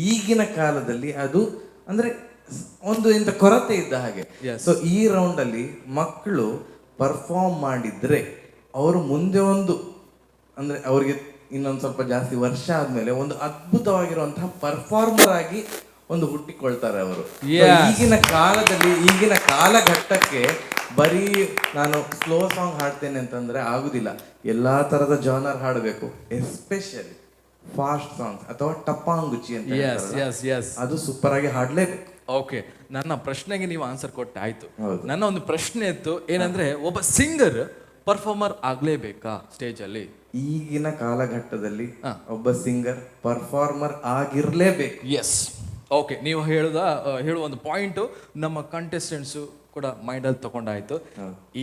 ಈಗಿನ ಕಾಲದಲ್ಲಿ ಅದು ಅಂದ್ರೆ ಒಂದು ಇಂಥ ಕೊರತೆ ಇದ್ದ ಹಾಗೆ. ಸೊ ಈ ರೌಂಡ್ ಅಲ್ಲಿ ಮಕ್ಕಳು ಪರ್ಫಾರ್ಮ್ ಮಾಡಿದ್ರೆ ಅವರು ಮುಂದೆ ಒಂದು ಅಂದ್ರೆ ಅವರಿಗೆ ಇನ್ನೊಂದು ಸ್ವಲ್ಪ ಜಾಸ್ತಿ ವರ್ಷ ಆದ್ಮೇಲೆ ಒಂದು ಅದ್ಭುತವಾಗಿರುವಂತಹ ಪರ್ಫಾರ್ಮರ್ ಆಗಿ ಒಂದು ಹುಟ್ಟಿಕೊಳ್ತಾರೆ ಅವರು. ಈಗಿನ ಕಾಲದಲ್ಲಿ, ಈಗಿನ ಕಾಲಘಟ್ಟಕ್ಕೆ ಬರೀ ನಾನು ಸ್ಲೋ ಸಾಂಗ್ ಹಾಡ್ತೇನೆ ಅಂತಂದ್ರೆ ಆಗುದಿಲ್ಲ. ಎಲ್ಲಾ ತರದ ಜಾನರ್ ಹಾಡಬೇಕು, ಎಸ್ಪೆಷಲಿ ಫಾಸ್ಟ್ ಸಾಂಗ್ಸ್ ಅಥವಾ ಟಪಾಂಗುಚ್ಚಿ ಅಂತ ಅದು ಸೂಪರ್ ಆಗಿ ಹಾಡ್ಲೇಬೇಕು. ಓಕೆ, ನನ್ನ ಪ್ರಶ್ನೆಗೆ ನೀವು ಆನ್ಸರ್ ಕೊಟ್ಟ ಆಯ್ತು. ನನ್ನ ಒಂದು ಪ್ರಶ್ನೆ ಇತ್ತು, ಏನಂದ್ರೆ ಒಬ್ಬ ಸಿಂಗರ್ ಪರ್ಫಾರ್ಮರ್ ಆಗ್ಲೇಬೇಕಾ ಸ್ಟೇಜ್ ಅಲ್ಲಿ? ಈಗಿನ ಕಾಲಘಟ್ಟದಲ್ಲಿ ಒಬ್ಬ ಸಿಂಗರ್ ಪರ್ಫಾರ್ಮರ್ ಆಗಿರ್ಲೇಬೇಕು. ಎಸ್. ಓಕೆ, ನೀವು ಹೇಳುವ ಒಂದು ಪಾಯಿಂಟು ನಮ್ಮ ಕಂಟೆಸ್ಟೆಂಟ್ಸು ಕೂಡ ಮೈಂಡಲ್ಲಿ ತಗೊಂಡಾಯ್ತು.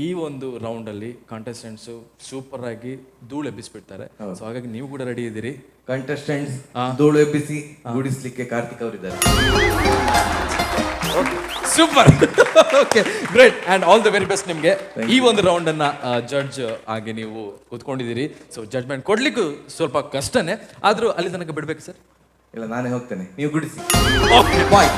ಈ ಒಂದು ರೌಂಡಲ್ಲಿ ಕಂಟೆಸ್ಟೆಂಟ್ಸು ಸೂಪರ್ ಆಗಿ ಧೂಳು ಎಬ್ಬಿಸ್ಬಿಡ್ತಾರೆ. ಸೊ ಹಾಗಾಗಿ ನೀವು ಕೂಡ ರೆಡಿ ಇದ್ದೀರಿ? ಕಂಟೆಸ್ಟೆಂಟ್ಸ್ ಧೂಳು ಎಬ್ಬಿಸಿ ಗುಡಿಸ್ಲಿಕ್ಕೆ ಕಾರ್ತಿಕ್ ಅವರಿದ್ದಾರೆ. Super. Okay, great and all the very best ನಿಮಗೆ. ಈ ಒಂದು ರೌಂಡ್ ಅನ್ನ ಜಡ್ಜ್ ಆಗಿ ನೀವು ಕೂತ್ಕೊಂಡಿದ್ದೀರಿ. ಸೊ ಜಡ್ಜ್ಮೆಂಟ್ ಕೊಡ್ಲಿಕ್ಕೂ ಸ್ವಲ್ಪ ಕಷ್ಟನೇ, ಆದ್ರೂ ಅಲ್ಲಿ ತನಕ ಬಿಡ್ಬೇಕು ಸರ್? ಇಲ್ಲ, ನಾನೇ ಹೋಗ್ತೇನೆ, ನೀವು ಗುಡಿಸಿ. ಓಕೆ, ಬಾಯ್.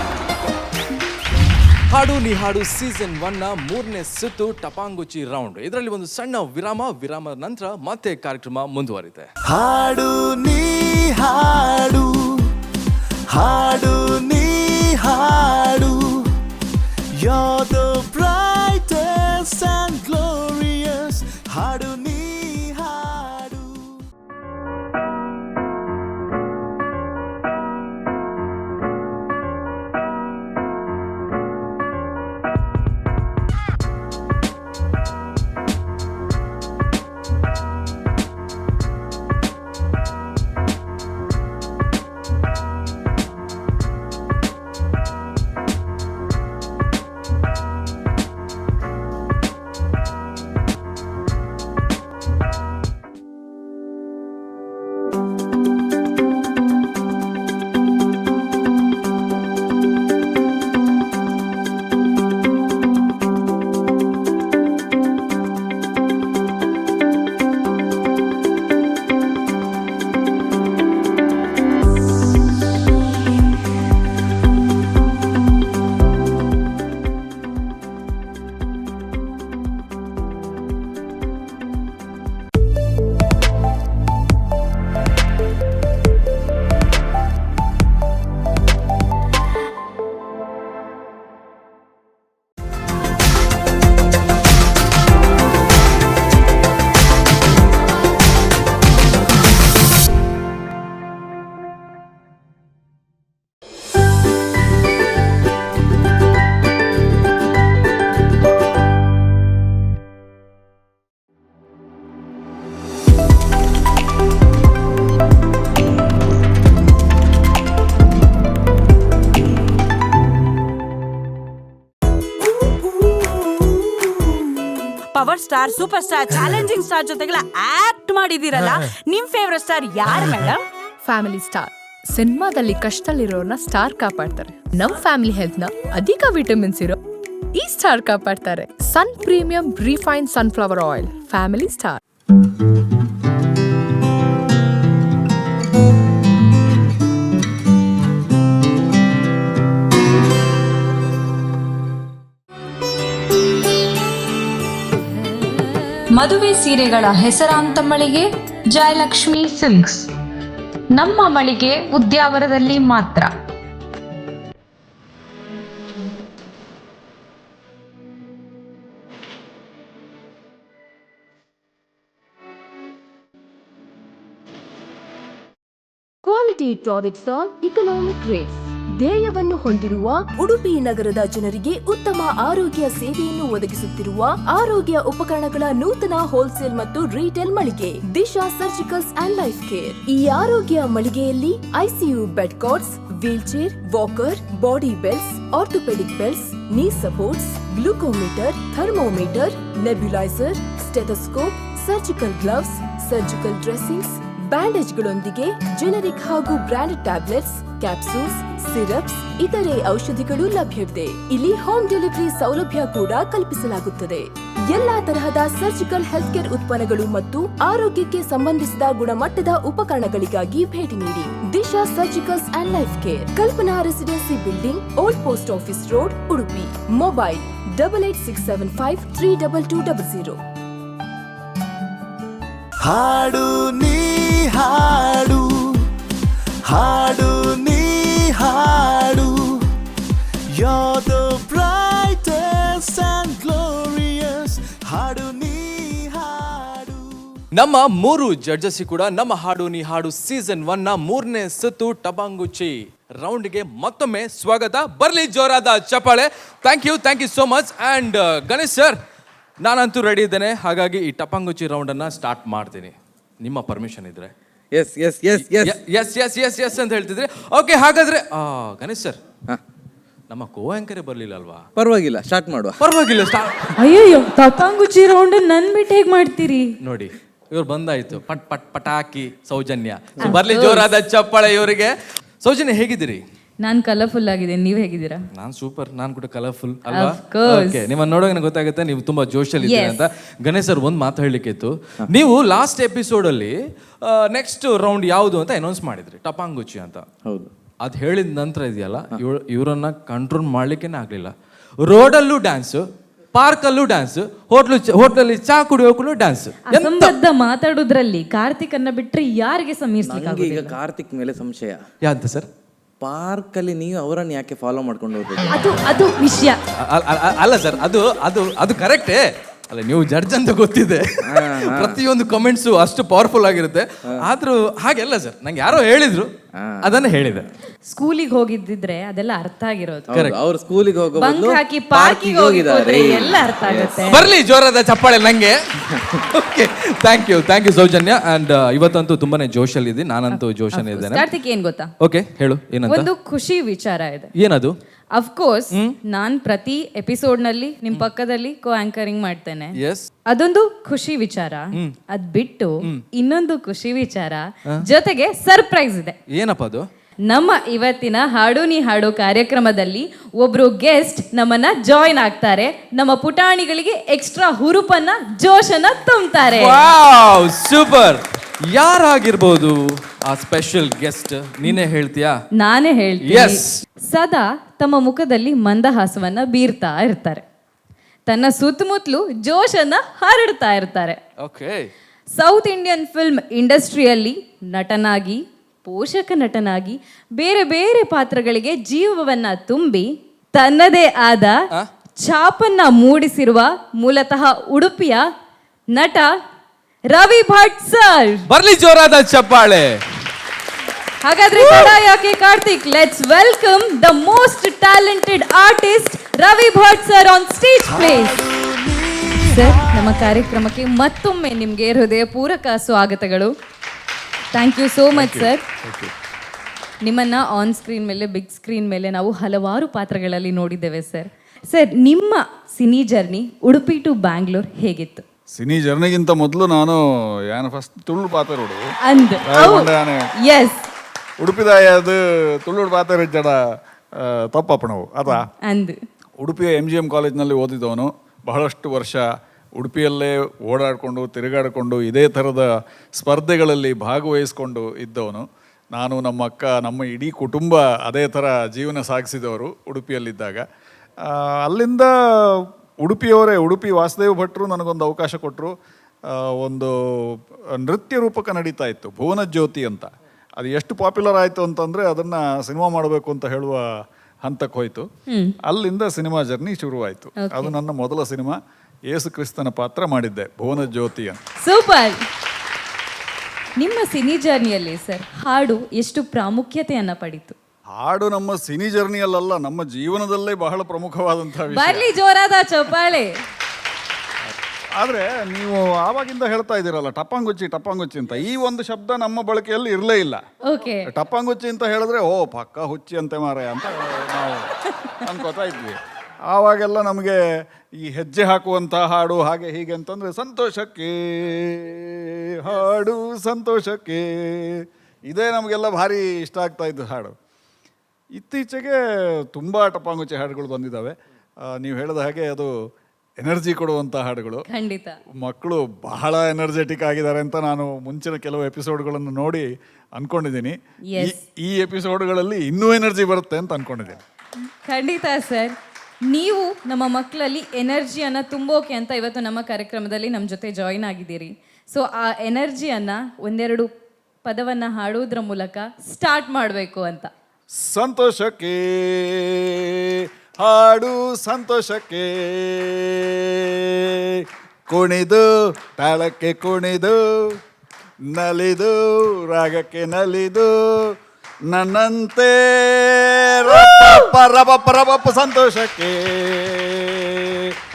ಹಾಡು ನೀ ಹಾಡು ಸೀಸನ್ 1ನ 3ನೇ ಸುತ್ತು ಟಪಾಂಗುಚ್ಚಿ ರೌಂಡ್. ಇದರಲ್ಲಿ ಒಂದು ಸಣ್ಣ ವಿರಾಮದ ನಂತರ ಮತ್ತೆ ಕಾರ್ಯಕ್ರಮ ಮುಂದುವರಿತೆ. ಹಾಡು ನೀ ಹಾಡು ಹಾಡು ನೀ ಹಾಡು You're the brightest and glorious ಹಾಡು ನೀ ಹಾಡು power star, super star, challenging star ಜೊತೆಗೆಲ್ಲ ಆಕ್ಟ್ ಮಾಡಿದಿರಲ್ಲ, ನಿಮ್ ಫೇವರೆಟ್ ಸ್ಟಾರ್ ಯಾರು ಮೇಡಮ್? Family star. ಸಿನಿಮಾದಲ್ಲಿ ಕಷ್ಟದಲ್ಲಿರೋರ್ನ ಸ್ಟಾರ್ ಕಾಪಾಡ್ತಾರೆ. ನಮ್ ಫ್ಯಾಮಿಲಿ ಹೆಲ್ತ್ ನ ಅಧಿಕ ವಿಟಮಿನ್ಸ್ ಇರೋ ಈ ಸ್ಟಾರ್ ಕಾಪಾಡ್ತಾರೆ. Sun premium refine sunflower oil. Family star. ಮದುವೆ ಸೀರೆಗಳ ಹೆಸರಾಂತ ಮಳಿಗೆ ಜಯಲಕ್ಷ್ಮಿ ಸಿಲ್ಕ್ಸ್. ನಮ್ಮ ಮಳಿಗೆ ಉದ್ಯಾವರದಲ್ಲಿ ಮಾತ್ರ. Quality products on economic rate. ಧ್ಯೇಯವನ್ನು ಹೊಂದಿರುವ ಉಡುಪಿ ನಗರದ ಜನರಿಗೆ ಉತ್ತಮ ಆರೋಗ್ಯ ಸೇವೆಯನ್ನು ಒದಗಿಸುತ್ತಿರುವ ಆರೋಗ್ಯ ಉಪಕರಣಗಳ ನೂತನ ಹೋಲ್ಸೇಲ್ ಮತ್ತು ರೀಟೇಲ್ ಮಳಿಗೆ Disha surgicals and life care. ಈ ಆರೋಗ್ಯ ಮಳಿಗೆಯಲ್ಲಿ ICU bed cots, wheel chair, walker, body belts, orthopaedic belts, knee supports, glucometer, thermometer, nebuliser, stethoscope, surgical gloves, surgical dressings, ಬ್ಯಾಂಡೇಜ್ಗಳೊಂದಿಗೆ ಜೆನೆರಿಕ್ ಹಾಗೂ ಬ್ರಾಂಡೆಡ್ ಟ್ಯಾಬ್ಲೆಟ್ಸ್, ಕ್ಯಾಪ್ಸೂಲ್ಸ್, ಸಿರಪ್ಸ್, ಇತರೆ ಔಷಧಿಗಳು ಲಭ್ಯವಿದೆ. ಇಲ್ಲಿ ಹೋಮ್ ಡೆಲಿವರಿ ಸೌಲಭ್ಯ ಕೂಡ ಕಲ್ಪಿಸಲಾಗುತ್ತದೆ. ಎಲ್ಲಾ ತರಹದ ಸರ್ಜಿಕಲ್ ಹೆಲ್ತ್ ಕೇರ್ ಉತ್ಪನ್ನಗಳು ಮತ್ತು ಆರೋಗ್ಯಕ್ಕೆ ಸಂಬಂಧಿಸಿದ ಗುಣಮಟ್ಟದ ಉಪಕರಣಗಳಿಗಾಗಿ ಭೇಟಿ ನೀಡಿ. Disha surgicals and life care, Kalpana residency building, old post office road, Udupi. Mobile 8867532200. ಹಾಡು ನೀ ಹಾಡು ಹಾಡು ನೀ ಹಾಡು You're the brightest and glorious ಹಾಡು ನೀ ಹಾಡು. ನಮ್ಮ 3 ಜಡ್ಜಸ್ ಕೂಡ ನಮ್ಮ ಹಾಡು ನೀ ಹಾಡು ಸೀಸನ್ 1 ನ 3ನೇ ಸುತ್ತು ಟಪಾಂಗುಚಿ ರೌಂಡ್ಗೆ ಮತ್ತೊಮ್ಮೆ ಸ್ವಾಗತ. ಬರ್ಲಿ ಜೋರಾದ ಚಪ್ಪಾಳೆ. Thank you so much. And Ganesh sir, ನಾನಂತೂ ರೆಡಿ ಇದ್ದೇನೆ. ಹಾಗಾಗಿ ಈ ಟಪಾಂಗುಚಿ ರೌಂಡನ್ನು ಸ್ಟಾರ್ಟ್ ಮಾಡ್ತೀನಿ, ನಿಮ್ಮ ಪರ್ಮಿಷನ್ ಇದ್ರೆ. Yes yes yes yes yes yes yes yes ಅಂತ ಹೇಳ್ತಿದ್ರೆ ಓಕೆ. ಹಾಗಾದ್ರೆ ಗಣೇಶ್ ಸರ್, ನಮ್ಮ ಕೋ ಆಂಕರೇ ಬರ್ಲಿಲ್ಲ ಅಲ್ವಾ? ಪರವಾಗಿಲ್ಲ, ಸ್ಟಾರ್ಟ್ ಮಾಡುವ. ಪರವಾಗಿಲ್ಲ, ಸ್ಟಾರ್ಟ್. ಅಯ್ಯಯ್ಯೋ, ಟಪಾಂಗುಚಿ ರೌಂಡ್ ನನ್ ಬಿಟ್ಟು ಹೇಗ್ ಮಾಡ್ತೀರಿ? ನೋಡಿ, ಇವ್ರು ಬಂದಾಯ್ತು, ಪಟ್ ಪಟ್ ಪಟಾಕಿ ಸೌಜನ್ಯ. ಬರ್ಲಿ ಜೋರಾದ ಚಪ್ಪಾಳೆ ಇವರಿಗೆ. ಸೌಜನ್ಯ, ಹೇಗಿದ್ದೀರಿ? ನಾನ್ ಕಲರ್ಫುಲ್ ಆಗಿದ್ದೀನಿ, ನೀವ್ ಹೇಗಿದ್ದೀರಾ? ನಾನ್ ಸೂಪರ್, ನಾನ್ ಕೂಡ ಕಲರ್ಫುಲ್ ಅಲ್ವಾ? ಓಕೆ, ನಿಮ್ಮನ್ನ ನೋಡೋಕೆ ನನಗೆ ಗೊತ್ತಾಗುತ್ತೆ ನೀವು ತುಂಬಾ ಜೋಶಲ್ಲಿ ಇದ್ದೀರಾ ಅಂತ. ಗಣೇಶ್ ಸರ್, ಒಂದು ಮಾತು ಹೇಳಲಿಕ್ಕಿತ್ತು. ನೀವು ಲಾಸ್ಟ್ ಎಪಿಸೋಡ್ ಅಲ್ಲಿ ನೆಕ್ಸ್ಟ್ ರೌಂಡ್ ಯಾವುದು ಅಂತ ಅನೌನ್ಸ್ ಮಾಡಿದ್ರಿ, ಟಪಾಂಗುಚಿ ಅಂತ. ಹೌದು. ಅದು ಹೇಳಿದ ನಂತರ ಇದೆಯಲ್ಲ, ಇವರನ್ನ ಕಂಟ್ರೋಲ್ ಮಾಡ್ಲಿಕ್ಕೇನೆ ಆಗ್ಲಿಲ್ಲ. ರೋಡಲ್ಲೂ ಡ್ಯಾನ್ಸು, ಪಾರ್ಕಲ್ಲೂ ಡ್ಯಾನ್ಸ್, ಹೋಟ್ಲಲ್ಲಿ ಚಾ ಕುಡಿಯೋಕ್ಕೂ ಡ್ಯಾನ್ಸ್. ಅಸಂಬದ್ಧ ಮಾತಾಡೋದ್ರಲ್ಲಿ ಕಾರ್ತಿಕ್ ಅನ್ನ ಬಿಟ್ರೆ ಯಾರಿಗೆ ಸಮೀರ್ಸ್ಲಿಕ್ಕೆ ಈಗ ಕಾರ್ತಿಕ್ ಮೇಲೆ ಸಂಶಯ. ಯಾಂತ ಸರ್? ಪಾರ್ಕಲ್ಲಿ ನೀವು ಅವರನ್ನು ಯಾಕೆ ಫಾಲೋ ಮಾಡ್ಕೊಂಡು ಹೋಗ್ಬೇಕು? ಅದು ವಿಷಯ ಅಲ್ಲ ಸರ್, ಅದು ಕರೆಕ್ಟೇ. ಅಲ್ಲ, ನೀವು ಜಡ್ಜ್ ಅಂತ ಗೊತ್ತಿದೆ, ಪ್ರತಿಯೊಂದು ಕಮೆಂಟ್ಸು ಅಷ್ಟು ಪವರ್ಫುಲ್ ಆಗಿರುತ್ತೆ. ಆದ್ರೂ ಹಾಗೆಲ್ಲ ಸರ್, ನಂಗೆ ಯಾರೋ ಹೇಳಿದ್ರು, ಅದನ್ನ ಹೇಳಿದೆ. ಸ್ಕೂಲಿಗೆ ಹೋಗಿದ್ದಿದ್ರೆ ಅದೆಲ್ಲ ಅರ್ಥ ಆಗಿರೋದು. ಅವ್ರು ಸ್ಕೂಲಿಗೆ ಹೋಗೋ ಬಂಕ್ ಹಾಕಿ ಪಾರ್ಕಿಗೆ ಹೋಗಿದ್ದಾರೆ ಎಲ್ಲ ಅರ್ಥ ಆಗುತ್ತೆ. ಬರ್ಲಿ ಜೋರಾದ ಚಪ್ಪಾಳೆ ನಂಗೆ. Okay, thank you Soujanya. And ಇವತ್ತಂತೂ ತುಂಬಾನೇ ಜೋಶಲ್ಲಿ ಇದ್ದೀನಿ, ನಾನಂತೂ ಜೋಶಲ್ಲಿ ಇದ್ದೇನೆ. ಕಾರ್ತಿಕ್ ಏನ್ ಗೊತ್ತಾ? ಓಕೆ, ಹೇಳು ಏನಂತ. ಒಂದು ಖುಷಿ ವಿಚಾರ ಇದೆ. ಏನದು? ಅಫ್ಕೋರ್ಸ್ ನಾನ್ ಪ್ರತಿ ಎಪಿಸೋಡ್ ನಲ್ಲಿ ನಿಮ್ ಪಕ್ಕದಲ್ಲಿ ಕೋ ಆಂಕರಿಂಗ್ ಮಾಡ್ತೇನೆ. ಎಸ್, ಅದೊಂದು ಖುಷಿ ವಿಚಾರ. ಅದ್ ಬಿಟ್ಟು ಇನ್ನೊಂದು ಖುಷಿ ವಿಚಾರ, ಜೊತೆಗೆ ಸರ್ಪ್ರೈಸ್ ಇದೆ. ಏನಪ್ಪ ಅದು? ನಮ್ಮ ಇವತ್ತಿನ ಹಾಡು ನೀ ಹಾಡು ಕಾರ್ಯಕ್ರಮದಲ್ಲಿ ಒಬ್ರು ಗೆಸ್ಟ್ ನಮ್ಮನ್ನ ಜಾಯಿನ್ ಆಗ್ತಾರೆ. ನಮ್ಮ ಪುಟಾಣಿಗಳಿಗೆ ಎಕ್ಸ್ಟ್ರಾ ಹುರುಪನ್ನ, ಜೋಶನ್ನ ತುಂಬ್ತಾರೆ. Wow, super. ಯಾರಾಗಿರ್ಬೋದು ಆ ಸ್ಪೆಷಲ್ ಗೆಸ್ಟ್? ನೀನೇ ಹೇಳ್ತೀಯಾ? ನಾನೇ ಹೇಳ್ತೀನಿ. ಸದಾ ತಮ್ಮ ಮುಖದಲ್ಲಿ ಮಂದಹಾಸವನ್ನ ಬೀರ್ತಾ ಇರ್ತಾರೆ, ತನ್ನ ಸುತ್ತಮುತ್ತಲು ಜೋಶನ್ನ ಹರಡ್ತಾ ಇರ್ತಾರೆ. ಓಕೆ. ಸೌತ್ ಇಂಡಿಯನ್ ಫಿಲ್ಮ್ ಇಂಡಸ್ಟ್ರಿಯಲ್ಲಿ ನಟನಾಗಿ, ಪೋಷಕ ನಟನಾಗಿ ಬೇರೆ ಬೇರೆ ಪಾತ್ರಗಳಿಗೆ ಜೀವವನ್ನ ತುಂಬಿ ತನ್ನದೇ ಆದ ಛಾಪನ್ನ ಮೂಡಿಸಿರುವ ಮೂಲತಃ ಉಡುಪಿಯ ನಟ ರವಿ ಭಟ್ ಸರ್. ಬರ್ಲಿ ಜೋರಾದ ಚಪ್ಪಾಳೆ. ಹಾಗಾದ್ರೆ ತಡ ಯಾಕೆ Karthik, let's welcome the most talented artist Ravi Bhat sir on stage please. Sir, ನಮ್ಮ ಕಾರ್ಯಕ್ರಮಕ್ಕೆ ಮತ್ತೊಮ್ಮೆ ನಿಮಗೆ ಹೃದಯಪೂರ್ವಕ ಸ್ವಾಗತಗಳು. Thank you so much sir. ನಿಮ್ಮನ್ನ ಆನ್ ಸ್ಕ್ರೀನ್ ಮೇಲೆ, ಬಿಗ್ ಸ್ಕ್ರೀನ್ ಮೇಲೆ ನಾವು ಹಲವಾರು ಪಾತ್ರಗಳಲ್ಲಿ ನೋಡಿದ್ದೇವೆ ಸರ್. ಸರ್, ನಿಮ್ಮ cine journey Udupi to Bangalore ಹೇಗಿತ್ತು? ಸಿನಿ ಜರ್ನಿಗಿಂತ ಮೊದಲು ನಾನು ಫಸ್ಟ್ ತುಳು ಪಾತ್ರ ಎಸ್ ಉಡುಪಿದಾಯದು ತುಳು ಪಾತ್ರ ಜಡ ತಪ್ಪಪ್ಪಣವು ಅದ ಅಂದು ಉಡುಪಿಯ MGM ಕಾಲೇಜ್ನಲ್ಲಿ ಓದಿದವನು. ಬಹಳಷ್ಟು ವರ್ಷ ಉಡುಪಿಯಲ್ಲೇ ಓಡಾಡಿಕೊಂಡು ತಿರುಗಾಡಿಕೊಂಡು ಇದೇ ಥರದ ಸ್ಪರ್ಧೆಗಳಲ್ಲಿ ಭಾಗವಹಿಸ್ಕೊಂಡು ಇದ್ದವನು ನಾನು. ನಮ್ಮ ಅಕ್ಕ, ನಮ್ಮ ಇಡೀ ಕುಟುಂಬ ಅದೇ ಥರ ಜೀವನ ಸಾಗಿಸಿದವರು ಉಡುಪಿಯಲ್ಲಿದ್ದಾಗ. ಅಲ್ಲಿಂದ ಉಡುಪಿ ವಾಸುದೇವ್ ಭಟ್ರು ನನಗೊಂದು ಅವಕಾಶ ಕೊಟ್ಟರು. ಒಂದು ನೃತ್ಯ ರೂಪಕ ನಡೀತಾ ಇತ್ತು, ಭುವನ ಜ್ಯೋತಿ ಅಂತ. ಅದು ಎಷ್ಟು ಪಾಪ್ಯುಲರ್ ಆಯಿತು ಅಂತಂದರೆ ಅದನ್ನು ಸಿನಿಮಾ ಮಾಡಬೇಕು ಅಂತ ಹೇಳುವ ಹಂತಕ್ಕೆ ಹೋಯಿತು. ಅಲ್ಲಿಂದ ಸಿನಿಮಾ ಜರ್ನಿ ಶುರುವಾಯಿತು. ಅದು ನನ್ನ ಮೊದಲ ಸಿನಿಮಾ. ಯೇಸು ಕ್ರಿಸ್ತನ ಪಾತ್ರ ಮಾಡಿದ್ದೆ, ಭುವನ ಜ್ಯೋತಿ ಅಂತ. ಸೂಪರ್. ನಿಮ್ಮ ಸಿನಿ ಜರ್ನಿಯಲ್ಲಿ ಸರ್ ಹಾಡು ಎಷ್ಟು ಪ್ರಾಮುಖ್ಯತೆಯನ್ನ ಪಡೀತು? ಹಾಡು ನಮ್ಮ ಸಿನಿ ಜರ್ನಿಯಲ್ಲ, ನಮ್ಮ ಜೀವನದಲ್ಲೇ ಬಹಳ ಪ್ರಮುಖವಾದಂತಹ ವಿಷಯ. ಬರ್ಲಿ ಜೋರಾದ ಚಪ್ಪಾಳೆ. ಆದರೆ ನೀವು ಆವಾಗಿಂದ ಹೇಳ್ತಾ ಇದ್ದೀರಲ್ಲ ಟಪ್ಪಂಗುಚ್ಚಿ ಅಂತ, ಈ ಒಂದು ಶಬ್ದ ನಮ್ಮ ಬಳಕೆಯಲ್ಲಿ ಇರಲೇ ಇಲ್ಲ. ಓಕೆ, ಟಪ್ಪಂಗುಚ್ಚಿ ಅಂತ ಹೇಳಿದ್ರೆ ಪಕ್ಕ ಹುಚ್ಚಿ ಅಂತೆ ಮಾರೆ ಅಂತ ನಾವು ಅನ್ಕೋತಾ ಇದ್ವಿ. ಆವಾಗೆಲ್ಲ ನಮಗೆ ಈ ಹೆಜ್ಜೆ ಹಾಕುವಂಥ ಹಾಡು ಹಾಗೆ ಹೀಗೆ ಅಂತಂದರೆ ಸಂತೋಷಕ್ಕೆ ಹಾಡು, ಸಂತೋಷಕ್ಕೆ, ಇದೇ ನಮಗೆಲ್ಲ ಭಾರಿ ಇಷ್ಟ ಆಗ್ತಾ ಇದ್ದು ಹಾಡು. ಇತ್ತೀಚೆಗೆ ತುಂಬ ಟಪಾಂಗುಚ್ಚಿ ಹಾಡುಗಳು ಬಂದಿದ್ದಾವೆ. ನೀವು ಹೇಳಿದ ಹಾಗೆ ಅದು ಎನರ್ಜಿ ಕೊಡುವಂಥ ಹಾಡುಗಳು. ಖಂಡಿತ ಮಕ್ಕಳು ಬಹಳ ಎನರ್ಜೆಟಿಕ್ ಆಗಿದ್ದಾರೆ ಅಂತ ನಾನು ಮುಂಚಿನ ಕೆಲವು ಎಪಿಸೋಡ್ಗಳನ್ನು ನೋಡಿ ಅಂದ್ಕೊಂಡಿದ್ದೀನಿ. ಈ ಎಪಿಸೋಡ್ಗಳಲ್ಲಿ ಇನ್ನೂ ಎನರ್ಜಿ ಬರುತ್ತೆ ಅಂತ ಅಂದ್ಕೊಂಡಿದ್ದೀನಿ. ಖಂಡಿತ ಸರ್. ನೀವು ನಮ್ಮ ಮಕ್ಕಳಲ್ಲಿ ಎನರ್ಜಿಯನ್ನು ತುಂಬೋಕೆ ಅಂತ ಇವತ್ತು ನಮ್ಮ ಕಾರ್ಯಕ್ರಮದಲ್ಲಿ ನಮ್ಮ ಜೊತೆ ಜಾಯಿನ್ ಆಗಿದ್ದೀರಿ. ಸೊ ಆ ಎನರ್ಜಿಯನ್ನು ಒಂದೆರಡು ಪದವನ್ನು ಹಾಡೋದ್ರ ಮೂಲಕ ಸ್ಟಾರ್ಟ್ ಮಾಡಬೇಕು ಅಂತ. ಸಂತೋಷಕ್ಕೆ ಹಾಡು, ಸಂತೋಷಕ್ಕೆ ಕುಣಿದು, ತಾಳಕ್ಕೆ ಕುಣಿದು, ನಲಿದು, ರಾಗಕ್ಕೆ ನಲಿದು, ನನ್ನಂತೆ ರಬಪ್ಪ ಸಂತೋಷಕ್ಕೆ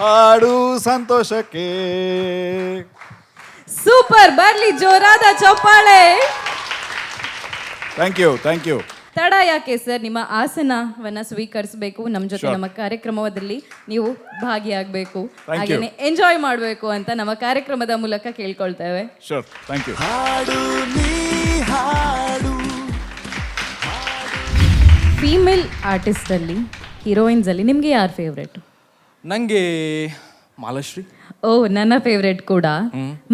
ಹಾಡು, ಸಂತೋಷಕ್ಕೆ. ಸೂಪರ್, ಬರ್ಲಿ ಜೋರಾದ ಚಪ್ಪಾಳೆ. Thank you. ತಡ ಯಾಕೆ ಸರ್, ನಿಮ್ಮ ಆಸನವನ್ನ ಸ್ವೀಕರಿಸಬೇಕು, ನಮ್ಮ ಜೊತೆ ನಮ್ಮ ಕಾರ್ಯಕ್ರಮದಲ್ಲಿ ನೀವು ಭಾಗಿಯಾಗಬೇಕು, ಹಾಗೇನೆ ಎಂಜಾಯ್ ಮಾಡಬೇಕು ಅಂತ ನಮ್ಮ ಕಾರ್ಯಕ್ರಮದ ಮೂಲಕ ಕೇಳ್ಕೊಳ್ತೇವೆ. Sure, thank you. ಫೀಮೇಲ್ ಆರ್ಟಿಸ್ಟಲ್ಲಿ, ಹೀರೋಯಿನ್ಸಲ್ಲಿ ನಿಮಗೆ ಯಾರು ಫೇವ್ರೇಟು? ನನಗೆ ಮಾಲಾಶ್ರೀ. ಓ, ನನ್ನ ಫೇವ್ರೇಟ್ ಕೂಡ.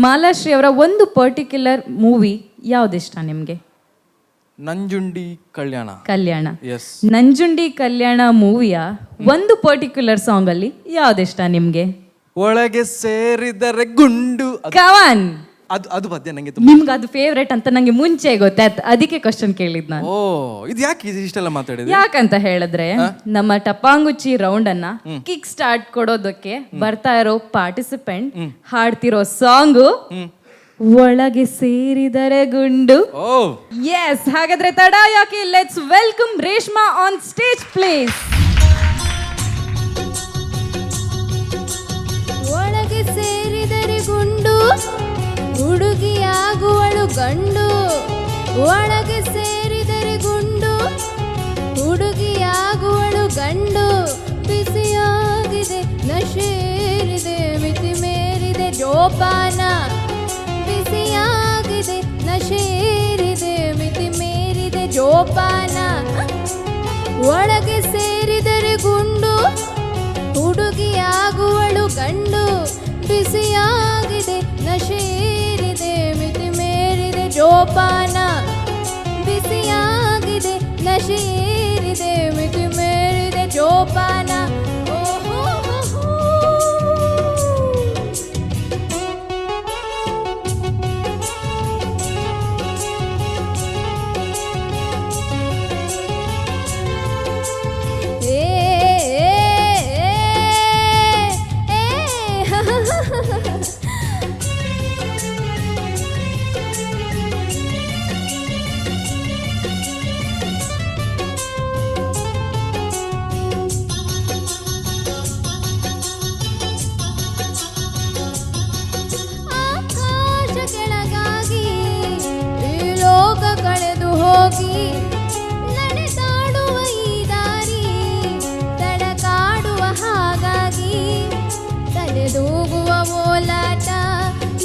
ಮಾಲಾಶ್ರೀ ಅವರ ಒಂದು ಪರ್ಟಿಕ್ಯುಲರ್ ಮೂವಿ ಯಾವುದಿಷ್ಟ ನಿಮಗೆ? ನಂಜುಂಡಿ ಕಲ್ಯಾಣ. ಕಲ್ಯಾಣ. ಎಸ್. ನಂಜುಂಡಿ ಕಲ್ಯಾಣ ಮೂವಿಯ ಒಂದು ಪರ್ಟಿಕ್ಯುಲರ್ ಸಾಂಗ್ ಅಲ್ಲಿ ಯಾವ್ದಿಷ್ಟ ನಿಮ್ಗೆ? ಒಳಗೆ ಸೇರಿದರೆ ಗುಂಡು. ಕವಾನ್. ಅದು ಪದ್ಯ ನಂಗೆ ನಿಮ್ಗೆ ಅದು ಫೇವ್ರೆಟ್ ಅಂತ ನಂಗೆ ಮುಂಚೆ ಗೊತ್ತಾಯ್ತು, ಅದಕ್ಕೆ ಕ್ವಶನ್ ಕೇಳಿದ್ ನಾನು. ಓ, ಇದು ಯಾಕೆ ಇಷ್ಟೆಲ್ಲ ಮಾತಾಡಿದೆ? ಯಾಕಂತ ಹೇಳಿದ್ರೆ ನಮ್ಮ ಟಪಾಂಗುಚ್ಚಿ ರೌಂಡ್ ಅನ್ನ ಕಿಕ್ ಸ್ಟಾರ್ಟ್ ಕೊಡೋದಕ್ಕೆ ಬರ್ತಾ ಇರೋ ಪಾರ್ಟಿಸಿಪೆಂಟ್ ಹಾಡ್ತಿರೋ ಸಾಂಗು ಒಳಗೆ ಸೇರಿದರೆ ಗುಂಡು. ಎಸ್, ಹಾಗಾದ್ರೆ ತಡ ಯಾಕೆ, let's welcome Reshma on stage please. ಒಳಗೆ ಸೇರಿದರೆ ಗುಂಡು, ಹುಡುಗಿಯಾಗುವಳು ಗಂಡು. ಒಳಗೆ ಸೇರಿದರೆ ಗುಂಡು, ಹುಡುಗಿಯಾಗುವಳು ಗಂಡು. ಬಿಸಿಯಾಗಿದೆ, ನಶೇರಿದೆ, ಮಿತಿ ಮೇರಿದೆ ಜೋಪಾನ. ಬಿಸಿಯಾಗಿದೆ, ನಶೇರಿದೆ, ಮಿತಿ ಮೇರಿದೆ ಜೋಪಾನ. ಒಳಗೆ ಸೇರಿದರೆ ಗುಂಡು, ಹುಡುಗಿಯಾಗುವಳು ಗಂಡು. ಬಿಸಿಯಾಗಿದೆ, ನಶೇರಿದೆ, ಮಿತಿ ಮೇರಿದೆ ಜೋಪಾನ. ಬಿಸಿಯಾಗಿದೆ, ನಶೇರಿದೆ, ಮಿತಿ ಮೇರಿದೆ ಜೋಪಾನ. ಆಕಾಶ ಕೆಳಗಾಗಿ ಈ ಲೋಕ ಕಳೆದು ಹೋಗಿ ನಡೆದಾಡುವ ಈ ದಾರಿ ತಡಕಾಡುವ ಹಾಗಾಗಿ ತಲೆದೂಗುವ ಓಲಾಟ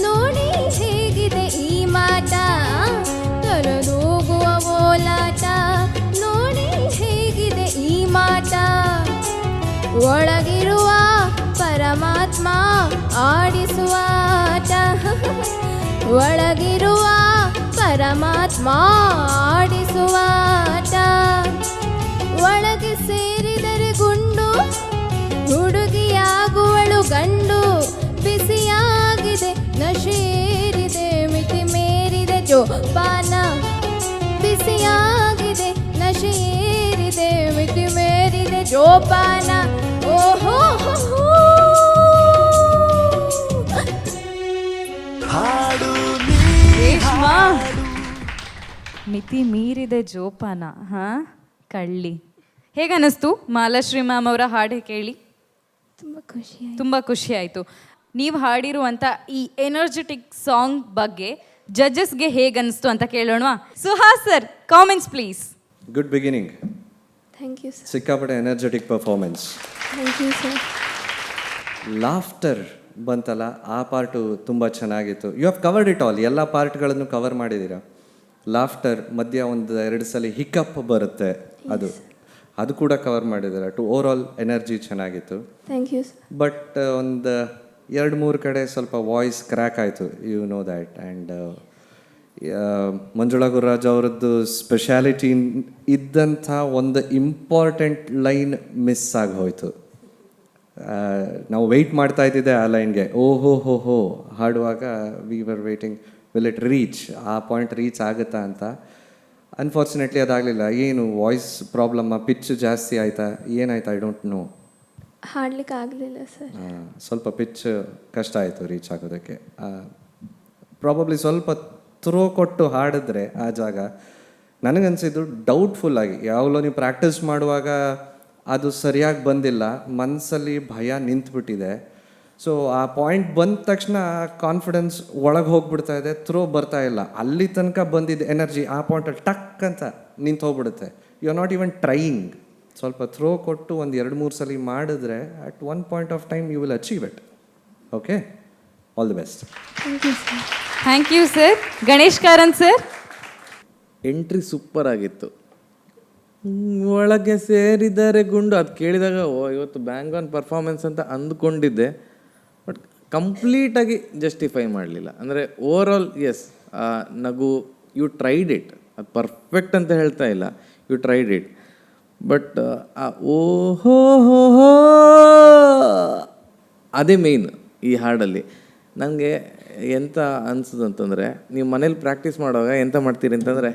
ನೋಡಿ ಹೇಗಿದೆ ಈ ಮಾಟ. ತಲೆದೂಗುವ ಓಲಾಟ ನೋಡಿ ಹೇಗಿದೆ ಈ ಮಾಟ. ಒಳಗಿರುವ ಪರಮಾತ್ಮ ಆಡಿಸುವ ಆಟ. ಒಳಗಿರುವ ಪರಮಾತ್ಮ ಆಡಿಸುವ ಆಟ. ಒಳಗೆ ಸೇರಿದರೆ ಗುಂಡು, ಹುಡುಗಿಯಾಗುವಳು ಗಂಡು. ಬಿಸಿಯಾಗಿದೆ, ನಶೇರಿದೆ, ಮಿತಿ ಮೇರಿದೆ ಜೋಪಾನ. ಬಿಸಿಯಾಗಿದೆ, ನಶೇರಿದೆ, ಮಿತಿ ಮೇರಿದೆ ಜೋಪಾನ. ಓಹೋ ರೇಷ್ಮಾ, ಮಿತಿ ಮೀರಿದೆ ಜೋಪಾನ. ಹಾ, ಕಳ್ಳಿ. ಹೇಗನ್ನಿಸ್ತು ಮಾಲಾಶ್ರೀ ಮ್ಯಾಮ್ ಅವರ ಹಾಡು ಕೇಳಿ? ತುಂಬ ಖುಷಿ ಆಯಿತು. ನೀವು ಹಾಡಿರುವಂಥ ಈ ಎನರ್ಜೆಟಿಕ್ ಸಾಂಗ್ ಬಗ್ಗೆ ಜಡ್ಜಸ್ಗೆ ಹೇಗನ್ನಿಸ್ತು ಅಂತ ಕೇಳೋಣ. Suhas sir, comments please. Good beginning. Thank you sir. ಸಿಕ್ಕಾಪಟ್ಟೆ energetic performance. Thank you sir. Laughter ಬಂತಲ್ಲ, ಆ ಪಾರ್ಟು ತುಂಬ ಚೆನ್ನಾಗಿತ್ತು. You have covered it all. ಎಲ್ಲ ಪಾರ್ಟ್ಗಳನ್ನು ಕವರ್ ಮಾಡಿದ್ದೀರಾ. ಲಾಫ್ಟರ್ ಮಧ್ಯ ಒಂದು 2 ಸಲ ಹಿಕಪ್ ಬರುತ್ತೆ, ಅದು ಕೂಡ ಕವರ್ ಮಾಡಿದ್ದೀರಾ. ಓವರ್ ಆಲ್ ಎನರ್ಜಿ ಚೆನ್ನಾಗಿತ್ತು. Thank you. ಬಟ್ ಒಂದು 2-3 ಕಡೆ ಸ್ವಲ್ಪ ವಾಯ್ಸ್ ಕ್ರ್ಯಾಕ್ ಆಯಿತು, you know that. And Manjula Gururaj ಅವರದ್ದು ಸ್ಪೆಷಾಲಿಟಿ ಇದ್ದಂಥ ಒಂದು ಇಂಪಾರ್ಟೆಂಟ್ ಲೈನ್ ಮಿಸ್ ಆಗಿ ಹೋಯಿತು. ನಾವು ವೆಯ್ಟ್ ಮಾಡ್ತಾ ಇದ್ದಿದ್ದೆ ಆ ಲೈನ್ಗೆ. ಓಹೋ ಹೋ ಹೋ ಹಾಡುವಾಗ we were waiting, will it reach, ಆ ಪಾಯಿಂಟ್ ರೀಚ್ ಆಗುತ್ತಾ ಅಂತ. ಅನ್ಫಾರ್ಚುನೇಟ್ಲಿ ಅದಾಗಲಿಲ್ಲ. ಏನು ವಾಯ್ಸ್ ಪ್ರಾಬ್ಲಮ್ಮ, ಪಿಚ್ ಜಾಸ್ತಿ ಆಯಿತಾ, ಏನಾಯ್ತು, ಐ ಡೋಂಟ್ ನೋ. ಹಾಡ್ಲಿಕ್ಕೆ ಆಗಲಿಲ್ಲ ಸರ್. ಸ್ವಲ್ಪ ಪಿಚ್ ಕಷ್ಟ ಆಯಿತು ರೀಚ್ ಆಗೋದಕ್ಕೆ. ಪ್ರಾಬಬ್ಲಿ ಸ್ವಲ್ಪ ಥ್ರೋ ಕೊಟ್ಟು ಹಾಡಿದ್ರೆ ಆ ಜಾಗ, ನನಗನ್ಸಿದ್ದು ಡೌಟ್ಫುಲ್ಲಾಗಿ. ಯಾವಾಗಲೂ ನೀವು ಪ್ರಾಕ್ಟೀಸ್ ಮಾಡುವಾಗ ಅದು ಸರಿಯಾಗಿ ಬಂದಿಲ್ಲ, ಮನಸ್ಸಲ್ಲಿ ಭಯ ನಿಂತುಬಿಟ್ಟಿದೆ. ಸೊ ಆ ಪಾಯಿಂಟ್ ಬಂದ ತಕ್ಷಣ ಕಾನ್ಫಿಡೆನ್ಸ್ ಒಳಗೆ ಹೋಗ್ಬಿಡ್ತಾ ಇದೆ, ಥ್ರೋ ಬರ್ತಾ ಇಲ್ಲ. ಅಲ್ಲಿ ತನಕ ಬಂದಿದ್ದ ಎನರ್ಜಿ ಆ ಪಾಯಿಂಟಲ್ಲಿ ಟಕ್ ಅಂತ ನಿಂತು ಹೋಗ್ಬಿಡುತ್ತೆ. You are not even trying. ಸ್ವಲ್ಪ ಥ್ರೋ ಕೊಟ್ಟು ಒಂದು 2-3 ಸಲ ಮಾಡಿದ್ರೆ at one point of time you will achieve it. Okay, all the best. Thank you sir. Ganesh Karanth sir. Entry super ಆಗಿತ್ತು. ಒಳಗೆ ಸೇರಿದರೆ ಗುಂಡು ಅದು ಕೇಳಿದಾಗ ಇವತ್ತು ಬ್ಯಾಂಗ್ ಆನ್ ಪರ್ಫಾರ್ಮೆನ್ಸ್ ಅಂತ ಅಂದ್ಕೊಂಡಿದ್ದೆ. ಬಟ್ ಕಂಪ್ಲೀಟಾಗಿ ಜಸ್ಟಿಫೈ ಮಾಡಲಿಲ್ಲ. ಅಂದರೆ ಓವರ್ ಆಲ್ ಎಸ್, ನಗು ಯು ಟ್ರೈಡ್ ಇಟ್, ಅದು ಪರ್ಫೆಕ್ಟ್ ಅಂತ ಹೇಳ್ತಾ ಇಲ್ಲ, ಯು ಟ್ರೈಡ್ ಇಟ್. ಬಟ್ ಓಹೋ ಹೋ ಹೋ ಅದೇ ಮೇಯ್ನ್ ಈ ಹಾಡಲ್ಲಿ. ನನಗೆ ಎಂತ ಅನಿಸೋದು ಅಂತಂದರೆ, ನೀವು ಮನೇಲಿ ಪ್ರಾಕ್ಟೀಸ್ ಮಾಡುವಾಗ ಎಂತ ಮಾಡ್ತೀರಿ ಅಂತಂದರೆ,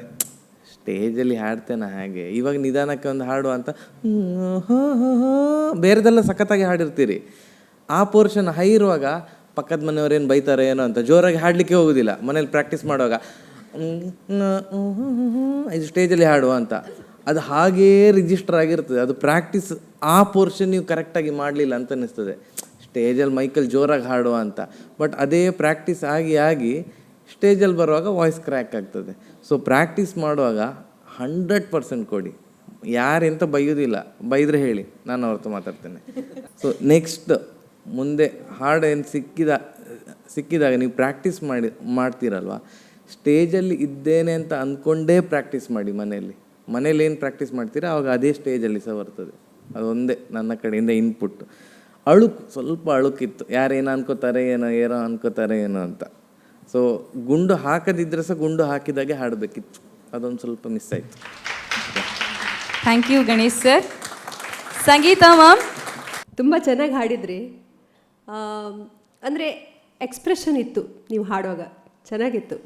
ಸ್ಟೇಜಲ್ಲಿ ಹಾಡ್ತೇನೆ ಹಾಗೆ, ಇವಾಗ ನಿಧಾನಕ್ಕೆ ಒಂದು ಹಾಡು ಅಂತ ಬೇರೆದೆಲ್ಲ ಸಖತ್ತಾಗಿ ಹಾಡಿರ್ತೀರಿ. ಆ ಪೋರ್ಷನ್ ಹೈ ಇರುವಾಗ ಪಕ್ಕದ ಮನೆಯವ್ರೇನು ಬೈತಾರೆ ಏನೋ ಅಂತ ಜೋರಾಗಿ ಹಾಡಲಿಕ್ಕೆ ಹೋಗೋದಿಲ್ಲ. ಮನೇಲಿ ಪ್ರಾಕ್ಟೀಸ್ ಮಾಡುವಾಗ ಇದು ಸ್ಟೇಜಲ್ಲಿ ಹಾಡುವ ಅಂತ ಅದು ಹಾಗೇ ರಿಜಿಸ್ಟರ್ ಆಗಿರ್ತದೆ. ಅದು ಪ್ರಾಕ್ಟೀಸ್, ಆ ಪೋರ್ಷನ್ ನೀವು ಕರೆಕ್ಟಾಗಿ ಮಾಡಲಿಲ್ಲ ಅಂತ ಅನ್ನಿಸ್ತದೆ. ಸ್ಟೇಜಲ್ಲಿ ಮೈಕಲ್ಲಿ ಜೋರಾಗಿ ಹಾಡುವ ಅಂತ, ಬಟ್ ಅದೇ ಪ್ರಾಕ್ಟೀಸ್ ಆಗಿ ಸ್ಟೇಜಲ್ಲಿ ಬರುವಾಗ ವಾಯ್ಸ್ ಕ್ರ್ಯಾಕ್ ಆಗ್ತದೆ. ಸೊ ಪ್ರಾಕ್ಟೀಸ್ ಮಾಡುವಾಗ 100% ಕೊಡಿ. ಯಾರೆಂತ ಬೈಯೋದಿಲ್ಲ, ಬೈದರೆ ಹೇಳಿ, ನಾನು ಅವ್ರದ್ದು ಮಾತಾಡ್ತೇನೆ. ಸೊ ನೆಕ್ಸ್ಟ್ ಮುಂದೆ ಹಾಡು ಏನು ಸಿಕ್ಕಿದಾಗ ನೀವು ಪ್ರಾಕ್ಟೀಸ್ ಮಾಡ್ತೀರಲ್ವ, ಸ್ಟೇಜಲ್ಲಿ ಇದ್ದೇನೆ ಅಂತ ಅಂದ್ಕೊಂಡೇ ಪ್ರಾಕ್ಟೀಸ್ ಮಾಡಿ. ಮನೇಲಿ ಏನು ಪ್ರಾಕ್ಟೀಸ್ ಮಾಡ್ತೀರಾ ಆವಾಗ ಅದೇ ಸ್ಟೇಜಲ್ಲಿ ಸಹ ಬರ್ತದೆ. ಅದೊಂದೇ ನನ್ನ ಕಡೆಯಿಂದ ಇನ್ಪುಟ್. ಸ್ವಲ್ಪ ಅಳುಕಿತ್ತು, ಯಾರೇನೋ ಅನ್ಕೋತಾರೆ ಏನೋ ಅನ್ಕೋತಾರೆ ಏನೋ ಅಂತ. ಸೊ ಗುಂಡು ಹಾಕದಿದ್ರೆ ಸಹ ಗುಂಡು ಹಾಕಿದಾಗೆ ಹಾಡಬೇಕಿತ್ತು, ಅದೊಂದು ಸ್ವಲ್ಪ ಮಿಸ್ ಆಯಿತು. Thank you Ganesh sir. Sangeetha ma'am, ತುಂಬ ಚೆನ್ನಾಗಿ ಹಾಡಿದ್ರಿ. ಅಂದರೆ ಎಕ್ಸ್ಪ್ರೆಷನ್ ಇತ್ತು ನೀವು ಹಾಡುವಾಗ, ಚೆನ್ನಾಗಿತ್ತು.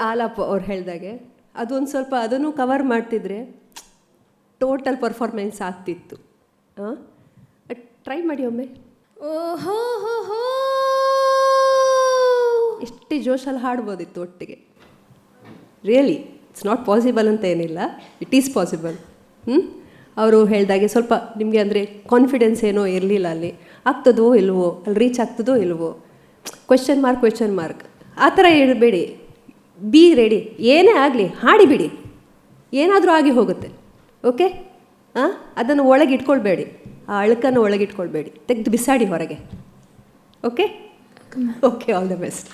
ಆಲಾಪ್ ಅವ್ರು ಹೇಳ್ದಾಗೆ ಅದೊಂದು ಸ್ವಲ್ಪ ಅದನ್ನು ಕವರ್ ಮಾಡ್ತಿದ್ರೆ ಟೋಟಲ್ ಪರ್ಫಾರ್ಮೆನ್ಸ್ ಆಗ್ತಿತ್ತು. ಟ್ರೈ ಮಾಡಿ ಒಮ್ಮೆ. ಓಹೋ ಹೋ ಹೋ, ಎಷ್ಟೇ ಜೋಶಲ್ಲಿ ಹಾಡ್ಬೋದಿತ್ತು ಒಟ್ಟಿಗೆ. ರಿಯಲಿ ಇಟ್ಸ್ ನಾಟ್ ಪಾಸಿಬಲ್ ಅಂತ ಏನಿಲ್ಲ, ಇಟ್ ಈಸ್ ಪಾಸಿಬಲ್. ಅವರು ಹೇಳ್ದಾಗೆ ಸ್ವಲ್ಪ ನಿಮಗೆ ಅಂದರೆ ಕಾನ್ಫಿಡೆನ್ಸ್ ಏನೋ ಇರಲಿಲ್ಲ ಅಲ್ಲಿ, ಆಗ್ತದೋ ಇಲ್ವೋ, ಅಲ್ಲಿ ರೀಚ್ ಆಗ್ತದೋ ಇಲ್ವೋ, ಕ್ವೆಶ್ಚನ್ ಮಾರ್ಕ್ ಆ ಥರ ಇರಬೇಡಿ. ಬಿ ರೆಡಿ, ಏನೇ ಆಗಲಿ ಹಾಡಿಬಿಡಿ, ಏನಾದರೂ ಆಗಿ ಹೋಗುತ್ತೆ. ಓಕೆ, ಅದನ್ನು ಒಳಗಿಟ್ಕೊಳ್ಬೇಡಿ, ಆ ಅಳುಕನ್ನು ಒಳಗಿಟ್ಕೊಳ್ಬೇಡಿ, ತೆಗೆದು ಬಿಸಾಡಿ ಹೊರಗೆ. Okay, all the best.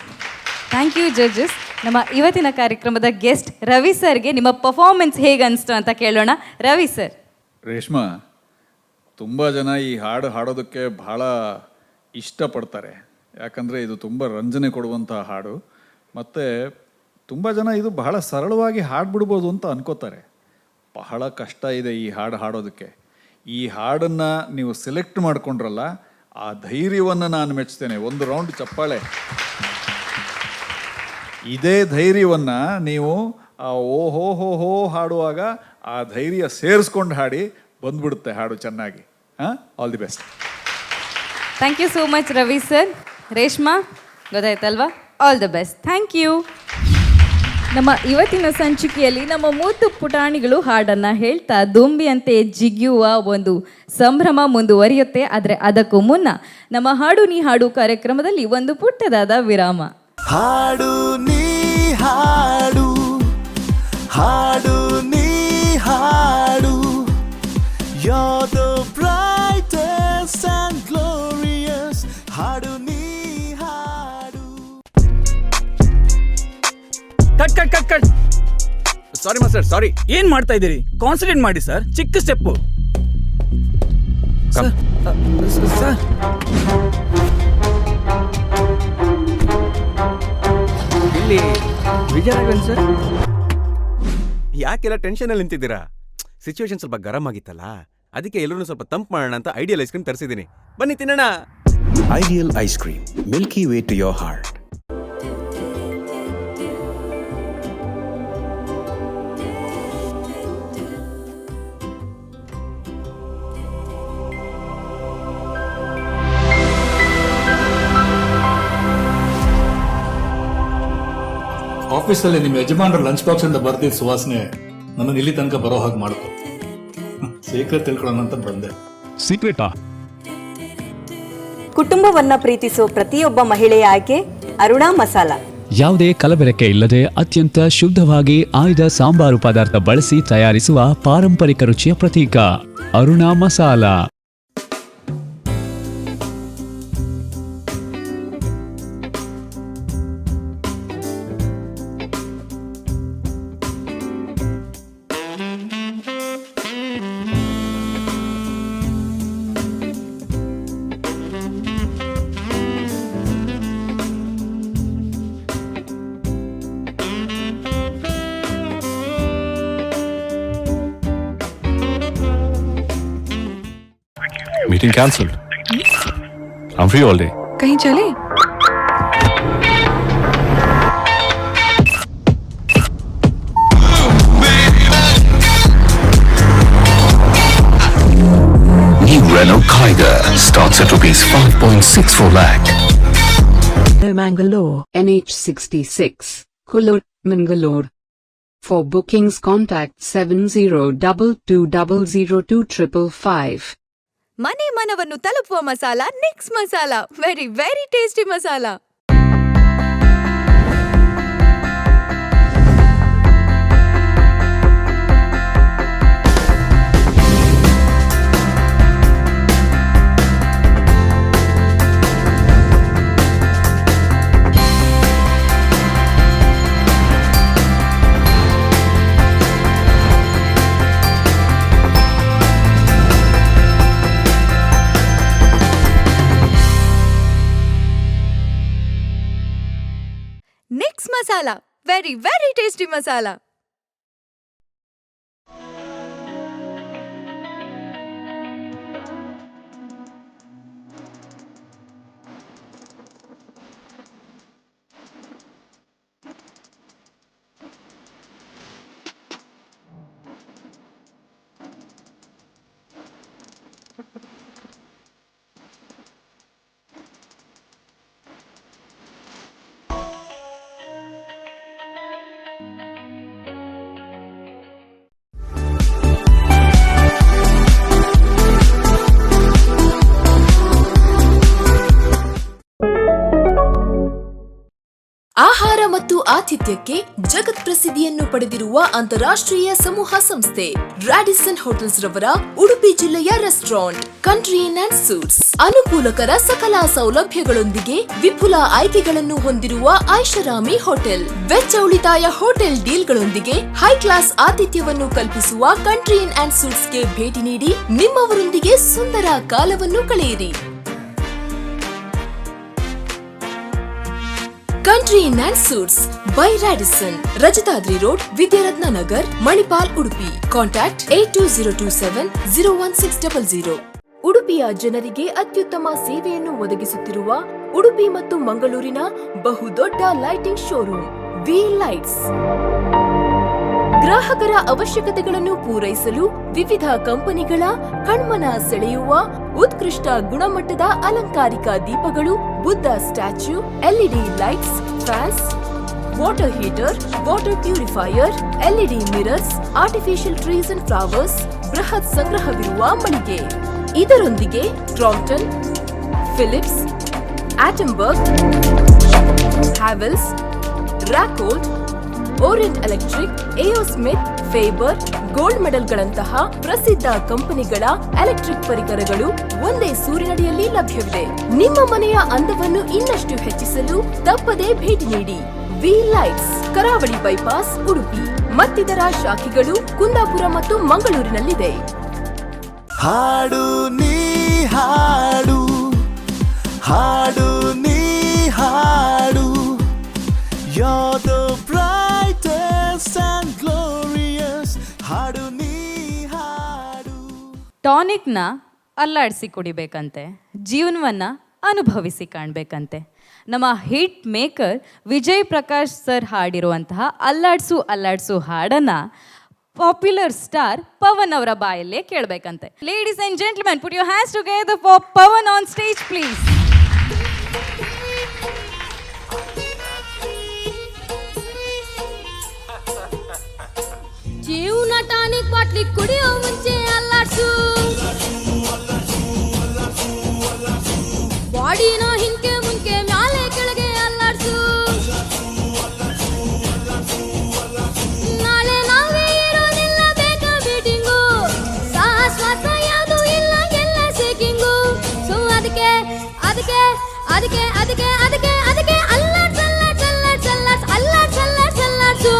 Thank you judges. ನಮ್ಮ ಇವತ್ತಿನ ಕಾರ್ಯಕ್ರಮದ ಗೆಸ್ಟ್ ರವಿ ಸರ್ಗೆ ನಿಮ್ಮ ಪರ್ಫಾರ್ಮೆನ್ಸ್ ಹೇಗೆ ಅನಿಸ್ತು ಅಂತ ಕೇಳೋಣ. ರವಿ ಸರ್. ರೇಷ್ಮಾ, ತುಂಬ ಜನ ಈ ಹಾಡು ಹಾಡೋದಕ್ಕೆ ಬಹಳ ಇಷ್ಟಪಡ್ತಾರೆ, ಯಾಕಂದರೆ ಇದು ತುಂಬ ರಂಜನೆ ಕೊಡುವಂಥ ಹಾಡು. ಮತ್ತು ತುಂಬ ಜನ ಇದು ಬಹಳ ಸರಳವಾಗಿ ಹಾಡ್ಬಿಡ್ಬೋದು ಅಂತ ಅನ್ಕೋತಾರೆ. ಬಹಳ ಕಷ್ಟ ಇದೆ ಈ ಹಾಡು ಹಾಡೋದಕ್ಕೆ. ಈ ಹಾಡನ್ನು ನೀವು ಸೆಲೆಕ್ಟ್ ಮಾಡ್ಕೊಂಡ್ರಲ್ಲ, ಆ ಧೈರ್ಯವನ್ನು ನಾನು ಮೆಚ್ತೇನೆ. ಒಂದು ರೌಂಡ್ ಚಪ್ಪಾಳೆ. ಇದೇ ಧೈರ್ಯವನ್ನು ನೀವು ಓಹೋ ಹೋ ಹೋ ಹಾಡುವಾಗ ಆ ಧೈರ್ಯ ಸೇರಿಸ್ಕೊಂಡು ಹಾಡಿ, ಬಂದ್ಬಿಡುತ್ತೆ ಹಾಡು ಚೆನ್ನಾಗಿ. All the best. Thank you so much Ravi sir. Reshma, ಗೊತ್ತಾಯ್ತಲ್ವಾ? All the best. Thank you. ನಮ್ಮ ಇವತ್ತಿನ ಸಂಚಿಕೆಯಲ್ಲಿ ನಮ್ಮ 3 ಪುಟಾಣಿಗಳು ಹಾಡನ್ನು ಹೇಳ್ತಾ ದೊಂಬಿಯಂತೆ ಜಿಗಿಯುವ ಒಂದು ಸಂಭ್ರಮ ಮುಂದುವರಿಯುತ್ತೆ. ಆದರೆ ಅದಕ್ಕೂ ಮುನ್ನ ನಮ್ಮ ಹಾಡು ನೀ ಹಾಡು ಕಾರ್ಯಕ್ರಮದಲ್ಲಿ ಒಂದು ಪುಟ್ಟದಾದ ವಿರಾಮ. ಹಾಡು ನೀ ಹಾಡು, ಹಾಡು ನೀ ಹಾಡು, you're the brightest and glorious. ಹಾಡು ನೀ ಹಾಡು. ಕಟ್. ಸಾರಿ ಮಾಸ್ಟರ್, ಸಾರಿ. ಏನ್ ಮಾಡ್ತಾ ಇದ್ದೀರಿ? ಕಾನ್ಸಂಟ್ರೇಟ್ ಮಾಡಿ ಸರ್. ಚಿಕ್ಕ ಸ್ಟೆಪ್ಪು ಸರ್. ಇಲ್ಲಿ ವಿಜಯರಾಘವನ್ ಸರ್, ಯಾಕೆಲ್ಲ ಟೆನ್ಷನಲ್ಲಿ ನಿಂತಿದ್ದೀರಾ? ಸಿಚುವೇಶನ್ ಸ್ವಲ್ಪ ಗರಂ ಆಗಿತ್ತಲ್ಲ, ಅದಕ್ಕೆ ಎಲ್ಲರೂ ಸ್ವಲ್ಪ ತಂಪು ಮಾಡೋಣ ಅಂತ ಐಡಿಯಲ್ ಐಸ್ ಕ್ರೀಮ್ ತರಿಸಿದ್ದೀನಿ. ಬನ್ನಿ ತಿನ್ನೋಣ. Ideal ice cream, milky way to your heart. ಆಫೀಸಲ್ಲಿ ನಿಮ್ಮ ಯಜಮಾನರ ಲಂಚ್ ಬಾಕ್ಸ್ ಇಂದ ಬರ್ದಿದ್ದ ಸುವಾಸನೆ ನನ್ನ ಇಲ್ಲಿ ತನಕ ಬರೋ ಹಾಗೆ ಮಾಡ್ಕೊ. ಸೀಕ್ರೆಟ್ ತಿಳ್ಕೊಳ್ಳೋಣ ಅಂತ ಬಂದೆ. ಸೀಕ್ರೆಟಾ? ಕುಟುಂಬವನ್ನ ಪ್ರೀತಿಸೋ ಪ್ರತಿಯೊಬ್ಬ ಮಹಿಳೆಯ ಆಯ್ಕೆ ಅರುಣಾ ಮಸಾಲ. ಯಾವುದೇ ಕಲಬೆರಕೆ ಇಲ್ಲದೆ ಅತ್ಯಂತ ಶುದ್ಧವಾಗಿ ಆಯ್ದ ಸಾಂಬಾರು ಪದಾರ್ಥ ಬಳಸಿ ತಯಾರಿಸುವ ಪಾರಂಪರಿಕ ರುಚಿಯ ಪ್ರತೀಕ Aruna masala. Meeting cancelled. I'm free all day. कहीं चले? New Renault Kiger starts at rupees 5.64 lakh. Mangalore, NH66, Kulur, Mangalore. For bookings contact 7022002555. ಮನೆ ಮನವನ್ನು ತಲುಪುವ masala nicks masala. Very very tasty masala. Nicks masala. Very very tasty masala. ಆಹಾರ ಮತ್ತು ಆತಿಥ್ಯಕ್ಕೆ ಜಗತ್ ಪ್ರಸಿದ್ಧಿಯನ್ನು ಪಡೆದಿರುವ ಅಂತಾರಾಷ್ಟ್ರೀಯ ಸಮೂಹ ಸಂಸ್ಥೆ ರಾಡಿಸನ್ ಹೋಟೆಲ್ಸ್ ರವರ ಉಡುಪಿ ಜಿಲ್ಲೆಯ restaurant country in and suits ಅನುಕೂಲಕರ ಸಕಲ ಸೌಲಭ್ಯಗಳೊಂದಿಗೆ ವಿಪುಲ ಆಯ್ಕೆಗಳನ್ನು ಹೊಂದಿರುವ ಐಷಾರಾಮಿ ಹೋಟೆಲ್, ವೆಚ್ಚ ಉಳಿತಾಯ ಹೋಟೆಲ್ ಡೀಲ್ಗಳೊಂದಿಗೆ ಹೈ ಕ್ಲಾಸ್ ಆತಿಥ್ಯವನ್ನು ಕಲ್ಪಿಸುವ ಕಂಟ್ರಿ ಇನ್ ಅಂಡ್ ಸೂಟ್ಸ್ಗೆ ಭೇಟಿ ನೀಡಿ ನಿಮ್ಮವರೊಂದಿಗೆ ಸುಂದರ ಕಾಲವನ್ನು ಕಳೆಯಿರಿ. Country in and suits by Radisson, Rajatadri road, Vidyaratna Nagar, Manipal, Udupi. Contact 8202701600. ಉಡುಪಿಯ ಜನರಿಗೆ ಅತ್ಯುತ್ತಮ ಸೇವೆಯನ್ನು ಒದಗಿಸುತ್ತಿರುವ ಉಡುಪಿ ಮತ್ತು ಮಂಗಳೂರಿನ ಬಹುದೊಡ್ಡ ಲೈಟಿಂಗ್ ಶೋರೂಮ್ ವಿ ಲೈಟ್ಸ್. ಗ್ರಾಹಕರ ಅವಶ್ಯಕತೆಗಳನ್ನು ಪೂರೈಸಲು ವಿವಿಧ ಕಂಪನಿಗಳ ಕಣ್ಮನ ಸೆಳೆಯುವ ಉತ್ಕೃಷ್ಟ ಗುಣಮಟ್ಟದ ಅಲಂಕಾರಿಕ ದೀಪಗಳು, Buddha statue, LED lights, fans, water heater, water purifier, LED mirrors, artificial trees and flowers, ಬೃಹತ್ ಸಂಗ್ರಹವಿರುವ ಮಳಿಗೆ. ಇದರೊಂದಿಗೆ Crompton, Philips, Atomberg, Havells, Racold, Orient Electric, A O Smith, Faber, gold ಮೆಡಲ್ಗಳಂತಹ ಪ್ರಸಿದ್ಧ ಕಂಪನಿಗಳ ಎಲೆಕ್ಟ್ರಿಕ್ ಪರಿಕರಗಳು ಒಂದೇ ಸೂರಿನಡಿಯಲ್ಲಿ ಲಭ್ಯವಿದೆ. ನಿಮ್ಮ ಮನೆಯ ಅಂದವನ್ನು ಇನ್ನಷ್ಟು ಹೆಚ್ಚಿಸಲು ತಪ್ಪದೇ ಭೇಟಿ ನೀಡಿ. ವಿ ಲೈಟ್ಸ್, ಕರಾವಳಿ ಬೈಪಾಸ್, ಉಡುಪಿ. ಮತ್ತಿತರ ಶಾಖೆಗಳು ಕುಂದಾಪುರ ಮತ್ತು ಮಂಗಳೂರಿನಲ್ಲಿದೆ. ಹಾಡು ನೀ ಹಾಡು, ಹಾಡು ನೀ ಹಾಡು, you're the brightest and glorious. ಹಾಡು ನೀ ಹಾಡು. ಟಾನಿಕ್ನ ಅಲ್ಲಾಡಿಸಿ ಕುಡಿಬೇಕಂತೆ, ಜೀವನವನ್ನು ಅನುಭವಿಸಿ ಕಾಣಬೇಕಂತೆ. ನಮ್ಮ hit maker Vijay Prakash sir ಹಾಡಿರುವಂತಹ ಅಲ್ಲಾಡ್ಸು ಅಲ್ಲಾಡ್ಸು ಹಾಡನ್ನು ಪಾಪ್ಯುಲರ್ ಸ್ಟಾರ್ ಪವನ್ ಅವರ ಬಾಯಲ್ಲೇ ಕೇಳಬೇಕಂತೆ. Ladies and gentlemen, put your hands together for Pavan on stage please. ಜೀವನ ಟಾನಿಕ್ ಬಾಟ್ಲಿ ಕುಡಿಯೋ ಮುಂಚೆ ಅಲ್ಲಾಡ್ಸು, ಬಾಡಿನ ಹಿಂಕೆ ಮುಂಕೆ ಮ್ಯಾಲೆ ಕೆಳಗೆ ಅಲ್ಲಾಡ್ಸು. ನಾಳೆ ನಾವೇ ಇರೋದಿಲ್ಲ, ಬೇಗ ಮೀಟಿಂಗು, ಶಾಶ್ವತ ಯಾವುದು ಇಲ್ಲ, ಎಲ್ಲ ಶೇಕಿಂಗು. ಸೊ ಅದಕ್ಕೆ ಅದಕ್ಕೆ ಅದಕ್ಕೆ ಅದಕ್ಕೆ ಅದಕ್ಕೆ ಅದಕ್ಕೆ ಅಲ್ಲಾಡ್ಸ್ ಅಲ್ಲಾಡ್ಸ್ ಅಲ್ಲಾಡ್ಸ್ ಅಲ್ಲಾಡ್ಸ್ ಅಲ್ಲಾಡ್ಸ್ ಅಲ್ಲಾಡ್ಸ್ ಅಲ್ಲಾಡ್ಸು.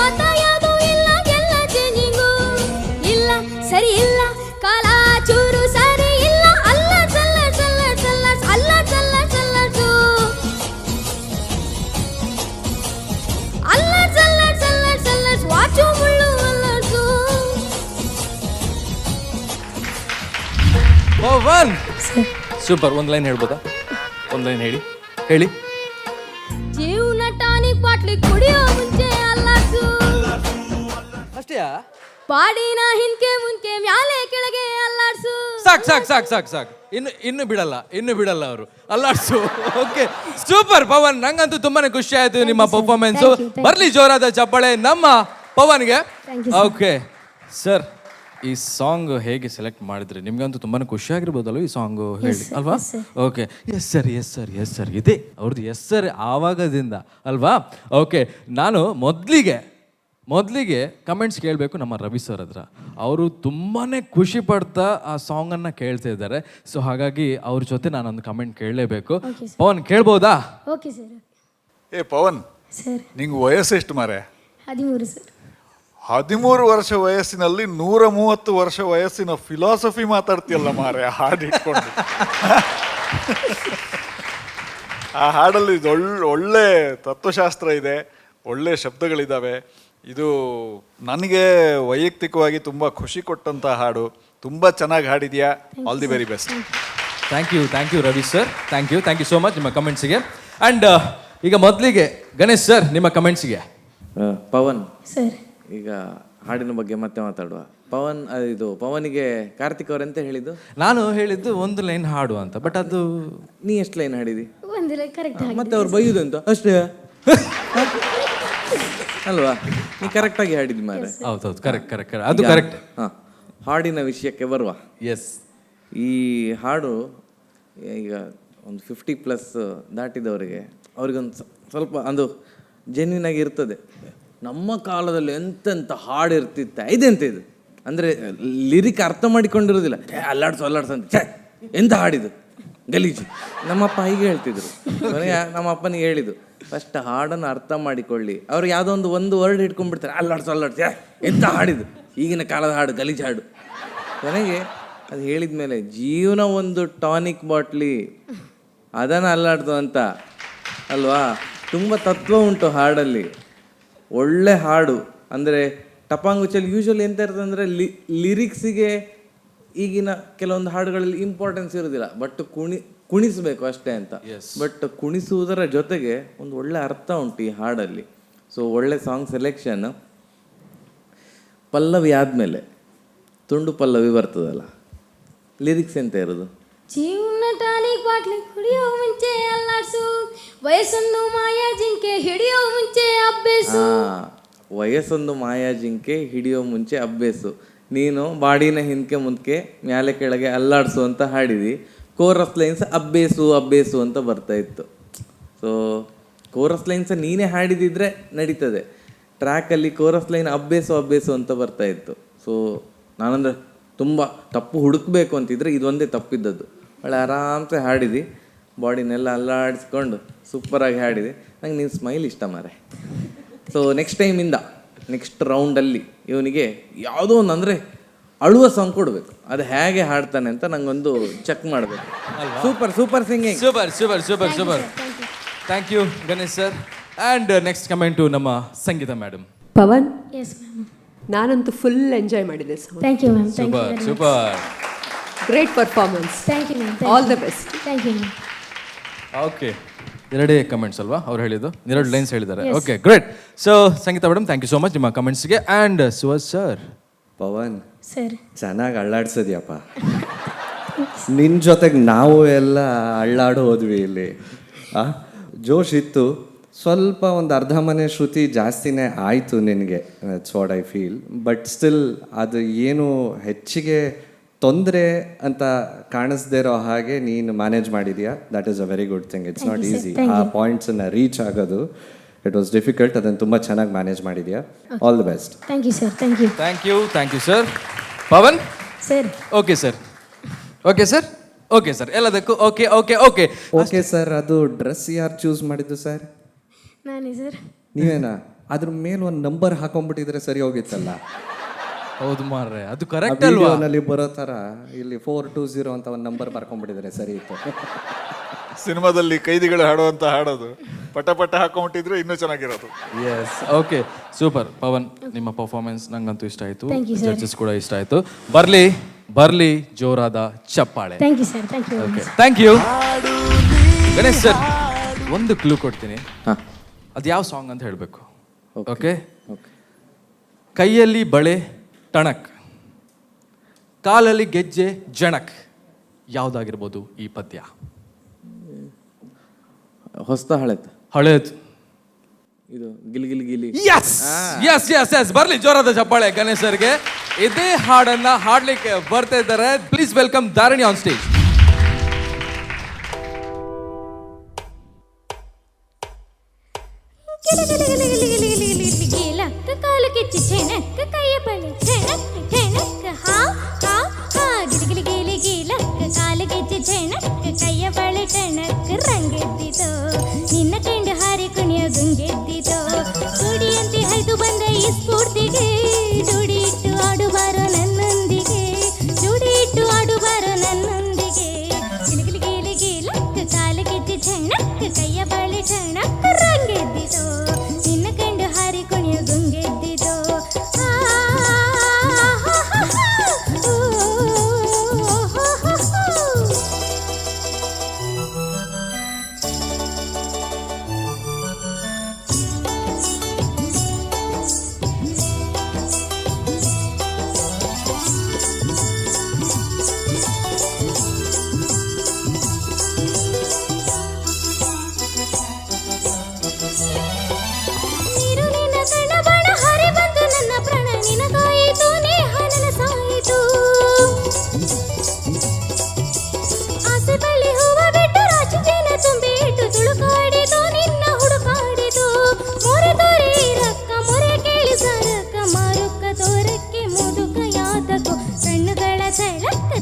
ಶಾಶ್ವತ ಯಾವುದು ಇಲ್ಲ ಎಲ್ಲ ಚೇಂಜಿಂಗು ಇಲ್ಲ ಸರಿ ಇಲ್ಲ ಕಾಲ ಚೂರು ಸರಿ ಇಲ್ಲ ಅಲ್ಲ ಸಲ್ಲಡ್ ಸಲ್ಲಡ್ ಸಲ್ಲಡ್ ಅಲ್ಲ ಸಲ್ಲಡ್ ಸಲ್ಲಡ್ಸು ಅಲ್ಲ ಸಲ್ಲಡ್ ಸಲ್ಲಡ್ ಸಲ್ಲಡ್ಸ್ ವಾಚು ಮುಳ್ಳು ಅಲ್ಲಡ್ಸು ಪವನ್ ಸೂಪರ್. ಒಂದು ಲೈನ್ ಹೇಳ್ಬೋದಾ? ಒಂದು ಲೈನ್ ಹೇಳಿ. ಜೀವನ ಟಾನಿಕ್ ಬಾಟ್ಲಿ ಕುಡಿಯೋ ಮುಂಚೆ ಅಲ್ಲಾಡ್ಸು ಅಷ್ಟೇಯಾ? ಪಾಡಿನ ಹಿಂದ್ಕೆ ಮುಂದ್ಕೆ ಮ್ಯಾಲೆ ಕೆಳಗೆ ಅಲ್ಲಾಡ್ಸು ಸಾಕು. ಇನ್ನು ಬಿಡಲ್ಲ ಅವರು ಅಲ್ಲಾಡ್ಸು. ಓಕೆ ಸೂಪರ್ ಪವನ್, ನಂಗಂತೂ ತುಂಬಾನೇ ಖುಷಿ ಆಯ್ತು ನಿಮ್ಮ ಪರ್ಫಾರ್ಮೆನ್ಸು. ಬರ್ಲಿ ಜೋರಾದ ಚಪ್ಪಾಳೆ ನಮ್ಮ ಪವನ್ಗೆ. ಓಕೆ ಸರ್, ಈ ಸಾಂಗ್ ಹೇಗೆ ಸೆಲೆಕ್ಟ್ ಮಾಡಿದ್ರಿ? ನಿಮ್ಗಂತೂ ತುಂಬಾನೇ ಖುಷಿ ಆಗಿರ್ಬೋದಲ್ವ ಈ ಸಾಂಗು ಹೇಳಿ ಅಲ್ವಾ? ಓಕೆ ಎಸ್ ಸರ್ ಇದೆ ಅವ್ರದ್ದು ಎಸ್ ಸರ್ ಆವಾಗದಿಂದ ಅಲ್ವಾ? ಓಕೆ, ನಾನು ಮೊದಲಿಗೆ ಕಮೆಂಟ್ಸ್ ಕೇಳಬೇಕು ನಮ್ಮ ರವಿ ಸರ್ ಹತ್ರ. ಅವರು ತುಂಬಾ ಖುಷಿ ಪಡ್ತಾ ಆ ಸಾಂಗನ್ನು ಕೇಳ್ತಾ ಇದ್ದಾರೆ. ಸೊ ಹಾಗಾಗಿ ಅವ್ರ ಜೊತೆ ನಾನೊಂದು ಕಮೆಂಟ್ ಕೇಳಲೇಬೇಕು. ಪವನ್ ಕೇಳ್ಬೋದಾ? Okay sir. ಏ ಪವನ್, ಸರ್ ನಿಂಗೆ ವಯಸ್ಸು ಎಷ್ಟು ಮಾರೆ? 13 ಸರ್. 13 ವರ್ಷ ವಯಸ್ಸಿನಲ್ಲಿ 130 ವರ್ಷ ವಯಸ್ಸಿನ ಫಿಲಾಸಫಿ ಮಾತಾಡ್ತೀಯಲ್ಲ ಮಾರೆ ಹಾಡಿಟ್ಕೊಂಡು. ಆ ಹಾಡಲ್ಲಿ ಒಳ್ಳೆ ತತ್ವಶಾಸ್ತ್ರ ಇದೆ, ಒಳ್ಳೆ ಶಬ್ದಗಳಿದ್ದಾವೆ. ಇದು ನನಗೆ ವೈಯಕ್ತಿಕವಾಗಿ ತುಂಬ ಖುಷಿ ಕೊಟ್ಟಂಥ ಹಾಡು. ತುಂಬ ಚೆನ್ನಾಗಿ ಹಾಡಿದ್ಯಾ. All the very best. Thank you Ravi sir. Thank you so much ನಿಮ್ಮ ಕಮೆಂಟ್ಸಿಗೆ. ಆ್ಯಂಡ್ ಈಗ ಮೊದಲಿಗೆ ಗಣೇಶ್ ಸರ್ ನಿಮ್ಮ ಕಮೆಂಟ್ಸಿಗೆ. ಪವನ್ ಸರ್, ಈಗ ಹಾಡಿನ ಬಗ್ಗೆ ಮತ್ತೆ ಮಾತಾಡುವ. ಪವನಿಗೆ ಕಾರ್ತಿಕ್ ಅವರೆಂತ ಹೇಳಿದ್ದು? ನಾನು ಹೇಳಿದ್ದು ಒಂದು ಲೈನ್ ಹಾಡು ಅಂತ, ಬಟ್ ಅದು ನೀ ಎಷ್ಟು ಲೈನ್ ಹಾಡಿದಿ? ಒಂದಿಲ್ಲ ಕರೆಕ್ಟ್ ಮತ್ತೆ ಅವ್ರು ಬೈಯುದಂತ ಅಷ್ಟೇ ಅಲ್ವಾ? ನೀ ಕರೆಕ್ಟಾಗಿ ಹಾಡಿದ್ದಿ ಮಾರೆ. ಹೌದು ಕರೆಕ್ಟ್ ಅದು ಕರೆಕ್ಟ್. ಹಾಂ, ಹಾಡಿನ ವಿಷಯಕ್ಕೆ ಬರುವ. ಎಸ್, ಈ ಹಾಡು ಈಗ ಒಂದು 50+ ದಾಟಿದವರಿಗೆ ಅವ್ರಿಗೊಂದು ಸ್ವಲ್ಪ ಅದು ಜೆನ್ಯೂನ್ ಆಗಿ ಇರ್ತದೆ. ನಮ್ಮ ಕಾಲದಲ್ಲಿ ಎಂತೆಂಥ ಹಾಡು ಇರ್ತಿತ್ತ, ಇದೆಂತ ಇದು ಅಂದರೆ ಲಿರಿಕ್ ಅರ್ಥ ಮಾಡಿಕೊಂಡಿರೋದಿಲ್ಲ. ಅಲ್ಲಾಡ್ಸು ಅಂತ ಎಂತ ಹಾಡಿದು ಗಲೀಜು. ನಮ್ಮಪ್ಪ ಹೀಗೆ ಹೇಳ್ತಿದ್ರು. ನಮ್ಮ ಅಪ್ಪನಿಗೆ ಹೇಳಿದ್ದು, ಫಸ್ಟ್ ಹಾಡನ್ನು ಅರ್ಥ ಮಾಡಿಕೊಳ್ಳಿ. ಅವ್ರು ಯಾವುದೋ ಒಂದು ವರ್ಡ್ ಹಿಡ್ಕೊಂಡ್ಬಿಡ್ತಾರೆ, ಅಲ್ಲಾಡ್ಸು ಎಂತ ಹಾಡಿದು, ಈಗಿನ ಕಾಲದ ಹಾಡು ಗಲೀಜು ಹಾಡು. ಕೊನೆಗೆ ಅದು ಹೇಳಿದ ಮೇಲೆ ಜೀವನ ಒಂದು ಟಾನಿಕ್ ಬಾಟ್ಲಿ, ಅದನ್ನು ಅಲ್ಲಾಡ್ದು ಅಂತ ಅಲ್ವಾ? ತುಂಬ ತತ್ವ ಉಂಟು ಹಾಡಲ್ಲಿ. ಒಳ್ಳೆ ಹಾಡು ಅಂದರೆ ಟಪಾಂಗುಚಲ್ಲಿ ಯೂಶ್ವಲಿ ಎಂತ ಇರ್ತದೆ ಅಂದರೆ ಲಿರಿಕ್ಸಿಗೆ ಈಗಿನ ಕೆಲವೊಂದು ಹಾಡುಗಳಲ್ಲಿ ಇಂಪಾರ್ಟೆನ್ಸ್ ಇರೋದಿಲ್ಲ, ಬಟ್ ಕುಣಿಸಬೇಕು ಅಷ್ಟೇ ಅಂತ. ಬಟ್ ಕುಣಿಸುವುದರ ಜೊತೆಗೆ ಒಂದು ಒಳ್ಳೆ ಅರ್ಥ ಉಂಟು ಈ ಹಾಡಲ್ಲಿ. ಸೊ ಒಳ್ಳೆ ಸಾಂಗ್ ಸೆಲೆಕ್ಷನ್. ಪಲ್ಲವಿ ಆದಮೇಲೆ ತುಂಡು ಪಲ್ಲವಿ ಬರ್ತದಲ್ಲ, ಲಿರಿಕ್ಸ್ ಎಂತ ಇರೋದು? ಜೀವನ ಟಾನಿಕ್ ಬಾಟ್ಲಿ ಕುಡಿಯೋ ಮುಂಚೆ ಅಲ್ಲಾಡ್ಸು, ವಯಸ್ಸೊಂದು ಮಾಯಾ ಜಿಂಕೆ ಹಿಡಿಯೋ ಮುಂಚೆ ಅಭ್ಯಾಸು. ವಯಸ್ಸೊಂದು ಮಾಯಾ ಜಿಂಕೆ ಹಿಡಿಯೋ ಮುಂಚೆ ಅಭ್ಯಾಸು. ನೀನು ಬಾಡಿನ ಹಿಂದ್ಕೆ ಮುಂದಕ್ಕೆ ಮ್ಯಾಲೆ ಕೆಳಗೆ ಅಲ್ಲಾಡ್ಸು ಅಂತ ಹಾಡಿದಿ. ಕೋರಸ್ ಲೈನ್ಸ್ ಅಭ್ಯಾಸು ಅಂತ ಬರ್ತಾ ಇತ್ತು. ಸೊ ಕೋರಸ್ ಲೈನ್ಸ್ ನೀನೇ ಹಾಡಿದಿದ್ರೆ ನಡೀತದೆ. ಟ್ರ್ಯಾಕಲ್ಲಿ ಕೋರಸ್ ಲೈನ್ ಅಭ್ಯಾಸು ಅಂತ ಬರ್ತಾ ಇತ್ತು. ಸೊ ನಾನಂದ್ರೆ ತುಂಬ ತಪ್ಪು ಹುಡುಕಬೇಕು ಅಂತಿದ್ರೆ ಇದೊಂದೇ ತಪ್ಪಿದ್ದದ್ದು. ಒಳ್ಳೆ ಆರಾಮ್ಸೆ ಹಾಡಿದಿ, ಬಾಡಿನೆಲ್ಲ ಅಲ್ಲಾಡಿಸ್ಕೊಂಡು ಸೂಪರಾಗಿ ಹಾಡಿದೆ. ನಂಗೆ ನೀನು ಸ್ಮೈಲ್ ಇಷ್ಟ ಮಾರೆ. ಸೊ ನೆಕ್ಸ್ಟ್ ರೌಂಡಲ್ಲಿ ಇವನಿಗೆ ಯಾವುದೋ ಒಂದು ಅಂದರೆ ಅಳುವ ಸಾಂಗ್ ಕೊಡಬೇಕು. ಅದು ಹೇಗೆ ಹಾಡ್ತಾನೆ ಅಂತ ನಂಗೊಂದು ಚೆಕ್ ಮಾಡಬೇಕು. Super singing. Super. Thank you Ganesh sir. And next comment to ನಮ್ಮ Sangeetha madam. Pavan, yes ma'am. ನಾನಂತೂ ಫುಲ್ ಎಂಜಾಯ್ ಮಾಡಿದೆ. Thank you ma'am. Super. Great performance. Thank you ma'am. All the best. Thank you ma'am. Okay, 2 comments ಅಲ್ವಾ ಅವ್ರು ಹೇಳಿದ್ದು? 2 lines ಹೇಳಿದ್ದಾರೆ. Okay, great. So Sangeetha madam, thank you so much ನಿಮ್ಮ ಕಮೆಂಟ್ಸ್ಗೆ. And ಸುವಜ್ sir. Pavan sir, ಚೆನ್ನಾಗಿ ಅಳ್ಳಾಡ್ಸೋದ್ಯಪ್ಪ. ನಿನ್ನ ಜೊತೆಗೆ ನಾವು ಎಲ್ಲ ಅಳ್ಳಾಡು ಹೋದ್ವಿ ಇಲ್ಲಿ. ಜೋಶ್ ಇತ್ತು. ಸ್ವಲ್ಪ ಒಂದು ಅರ್ಧ ಮನೆ ಶ್ರುತಿ ಜಾಸ್ತಿನೇ ಆಯಿತು ನಿನಗೆ, that's what I feel. But still ಅದು ಏನು ಹೆಚ್ಚಿಗೆ ತೊಂದರೆ ಅಂತ ಕಾಣಿಸ್ದೇ ಇರೋ ಹಾಗೆ ನೀನು ಮ್ಯಾನೇಜ್ ಮಾಡಿದ್ಯಾ. That is a very good thing. It's not easy ಆ ಪಾಯಿಂಟ್ಸನ್ನು ರೀಚ್ ಆಗೋದು. It was difficult. ಅದನ್ನು ತುಂಬ ಚೆನ್ನಾಗಿ ಮ್ಯಾನೇಜ್ ಮಾಡಿದ್ಯಾ. All the best. Thank you sir. Thank you sir. Pavan sir. Okay sir ಎಲ್ಲದಕ್ಕೂ ಓಕೆ ಸರ್. ಅದು ಡ್ರೆಸ್ ಯಾರು ಚೂಸ್ ಮಾಡಿದ್ದು ಸರ್? ನಾನೇ ಸರ್. ನೀವೇನಾ? ಅದ್ರ ಮೇಲೆ ಒಂದು ನಂಬರ್ ಹಾಕೊಂಡ್ಬಿಟ್ಟಿದ್ರೆ ಸರಿ ಹೋಗಿತ್ತಲ್ಲ. ಹೌದು ಮಾರ್ರೆ, ಅದು ಕರೆಕ್ಟ್ ಅಲ್ವಾ? ನಲ್ಲಿ ಬರೋ ಥರ ಇಲ್ಲಿ 420 ಅಂತ ಒಂದು ನಂಬರ್ ಬರ್ಕೊಂಡ್ಬಿಟ್ಟಿದ್ರೆ ಸರಿ ಇತ್ತು. ಸಿನಿಮಾದಲ್ಲಿ ಕೈದಿಗಳು ಹಾಡುವಂತ ಹಾಡೋದು ಪಟ ಪಟ ಹಾಕೊಂಡ್ಬಿಟ್ಟಿದ್ರೆ ಇನ್ನೂ ಚೆನ್ನಾಗಿರೋದು. S, okay, super. ಪವನ್, ನಿಮ್ಮ ಪರ್ಫಾರ್ಮೆನ್ಸ್ ನಂಗಂತೂ ಇಷ್ಟ ಆಯಿತು, Thank you, sir. ಜಡ್ಜಸ್ ಕೂಡ ಇಷ್ಟ ಆಯಿತು. ಬರ್ಲಿ ಜೋರಾದ ಚಪ್ಪಾಳೆ. Thank you sir, thank you. Okay, thank you. Ganesh sir, ಒಂದು ಕ್ಲೂ ಕೊಡ್ತೀನಿ, ಅದು ಯಾವ ಸಾಂಗ್ ಅಂತ ಹೇಳಬೇಕು. ಓಕೆ, ಕೈಯಲ್ಲಿ ಬಳೆ ಟಣಕ್, ಕಾಲಲ್ಲಿ ಗೆಜ್ಜೆ ಜಣಕ್, ಯಾವ್ದಾಗಿರ್ಬೋದು ಈ ಪದ್ಯ? ಹಳೇದು. ಇದು ಗಿಲಿ ಗಿಲಿ ಗಿಲಿ. ಎಸ್, ಬರ್ಲಿ ಜೋರಾದ ಚಪ್ಪಾಳೆ ಗಣೇಶ್ ಸರ್ಗೆ. ಇದೇ ಹಾಡನ್ನ ಹಾಡ್ಲಿಕ್ಕೆ ಬರ್ತಾ ಇದ್ದಾರೆ. Please welcome Dharani on stage. ಕಾಲು ಕಿಚ್ಚಿ ಛೆನಕ್ಕ ಕೈಯ ಬಳೆ ಛೆನಕ್ಕ ಛೆನಕ್ಕ ಹಾ ಹಾ ಹಾ ಗಿಲಿ ಗಿಲಿ ಗೀಲಕ್ಕ ಕಾಲು ಕಿಚ್ಚಿ ಛೆನಕ್ಕ ಕೈಯ ಬಳೆ ಟಣಕ್ಕ ರಂಗೆದ್ದಿತೋ ನಿನ್ನ ಕಂಡು ಹಾರಿ ಕುಣಿಯ ಗುಂಗೆದ್ದಿತೋ ಸುಡಿಯಂತೆ ಹೈದು ಬಂದ ಈ ಸ್ಫೂರ್ತಿಗೆ ಜೋಡಿ ಇಟ್ಟು ಆಡುಬಾರೋ ನನ್ನೊಂದಿಗೆ, ಜೋಡಿ ಇಟ್ಟು ಆಡುಬಾರೋ ನನ್ನೊಂದಿಗೆ. ಗಿಲಿ ಗಿಲಿ ಗೀಲಕ್ಕ ಕಾಲು ಕಿಚ್ಚಿ ಛೆನಕ್ಕ ಕೈಯ ಬಳೆ ಟಣಕ್ಕ ರಂಗೆದ್ದಿತೋ ನಿನ್ನ ಕಂಡು ಹಾರಿ ಕುಣಿಯ ಗುಂಗೆದ್ದಿತೋ.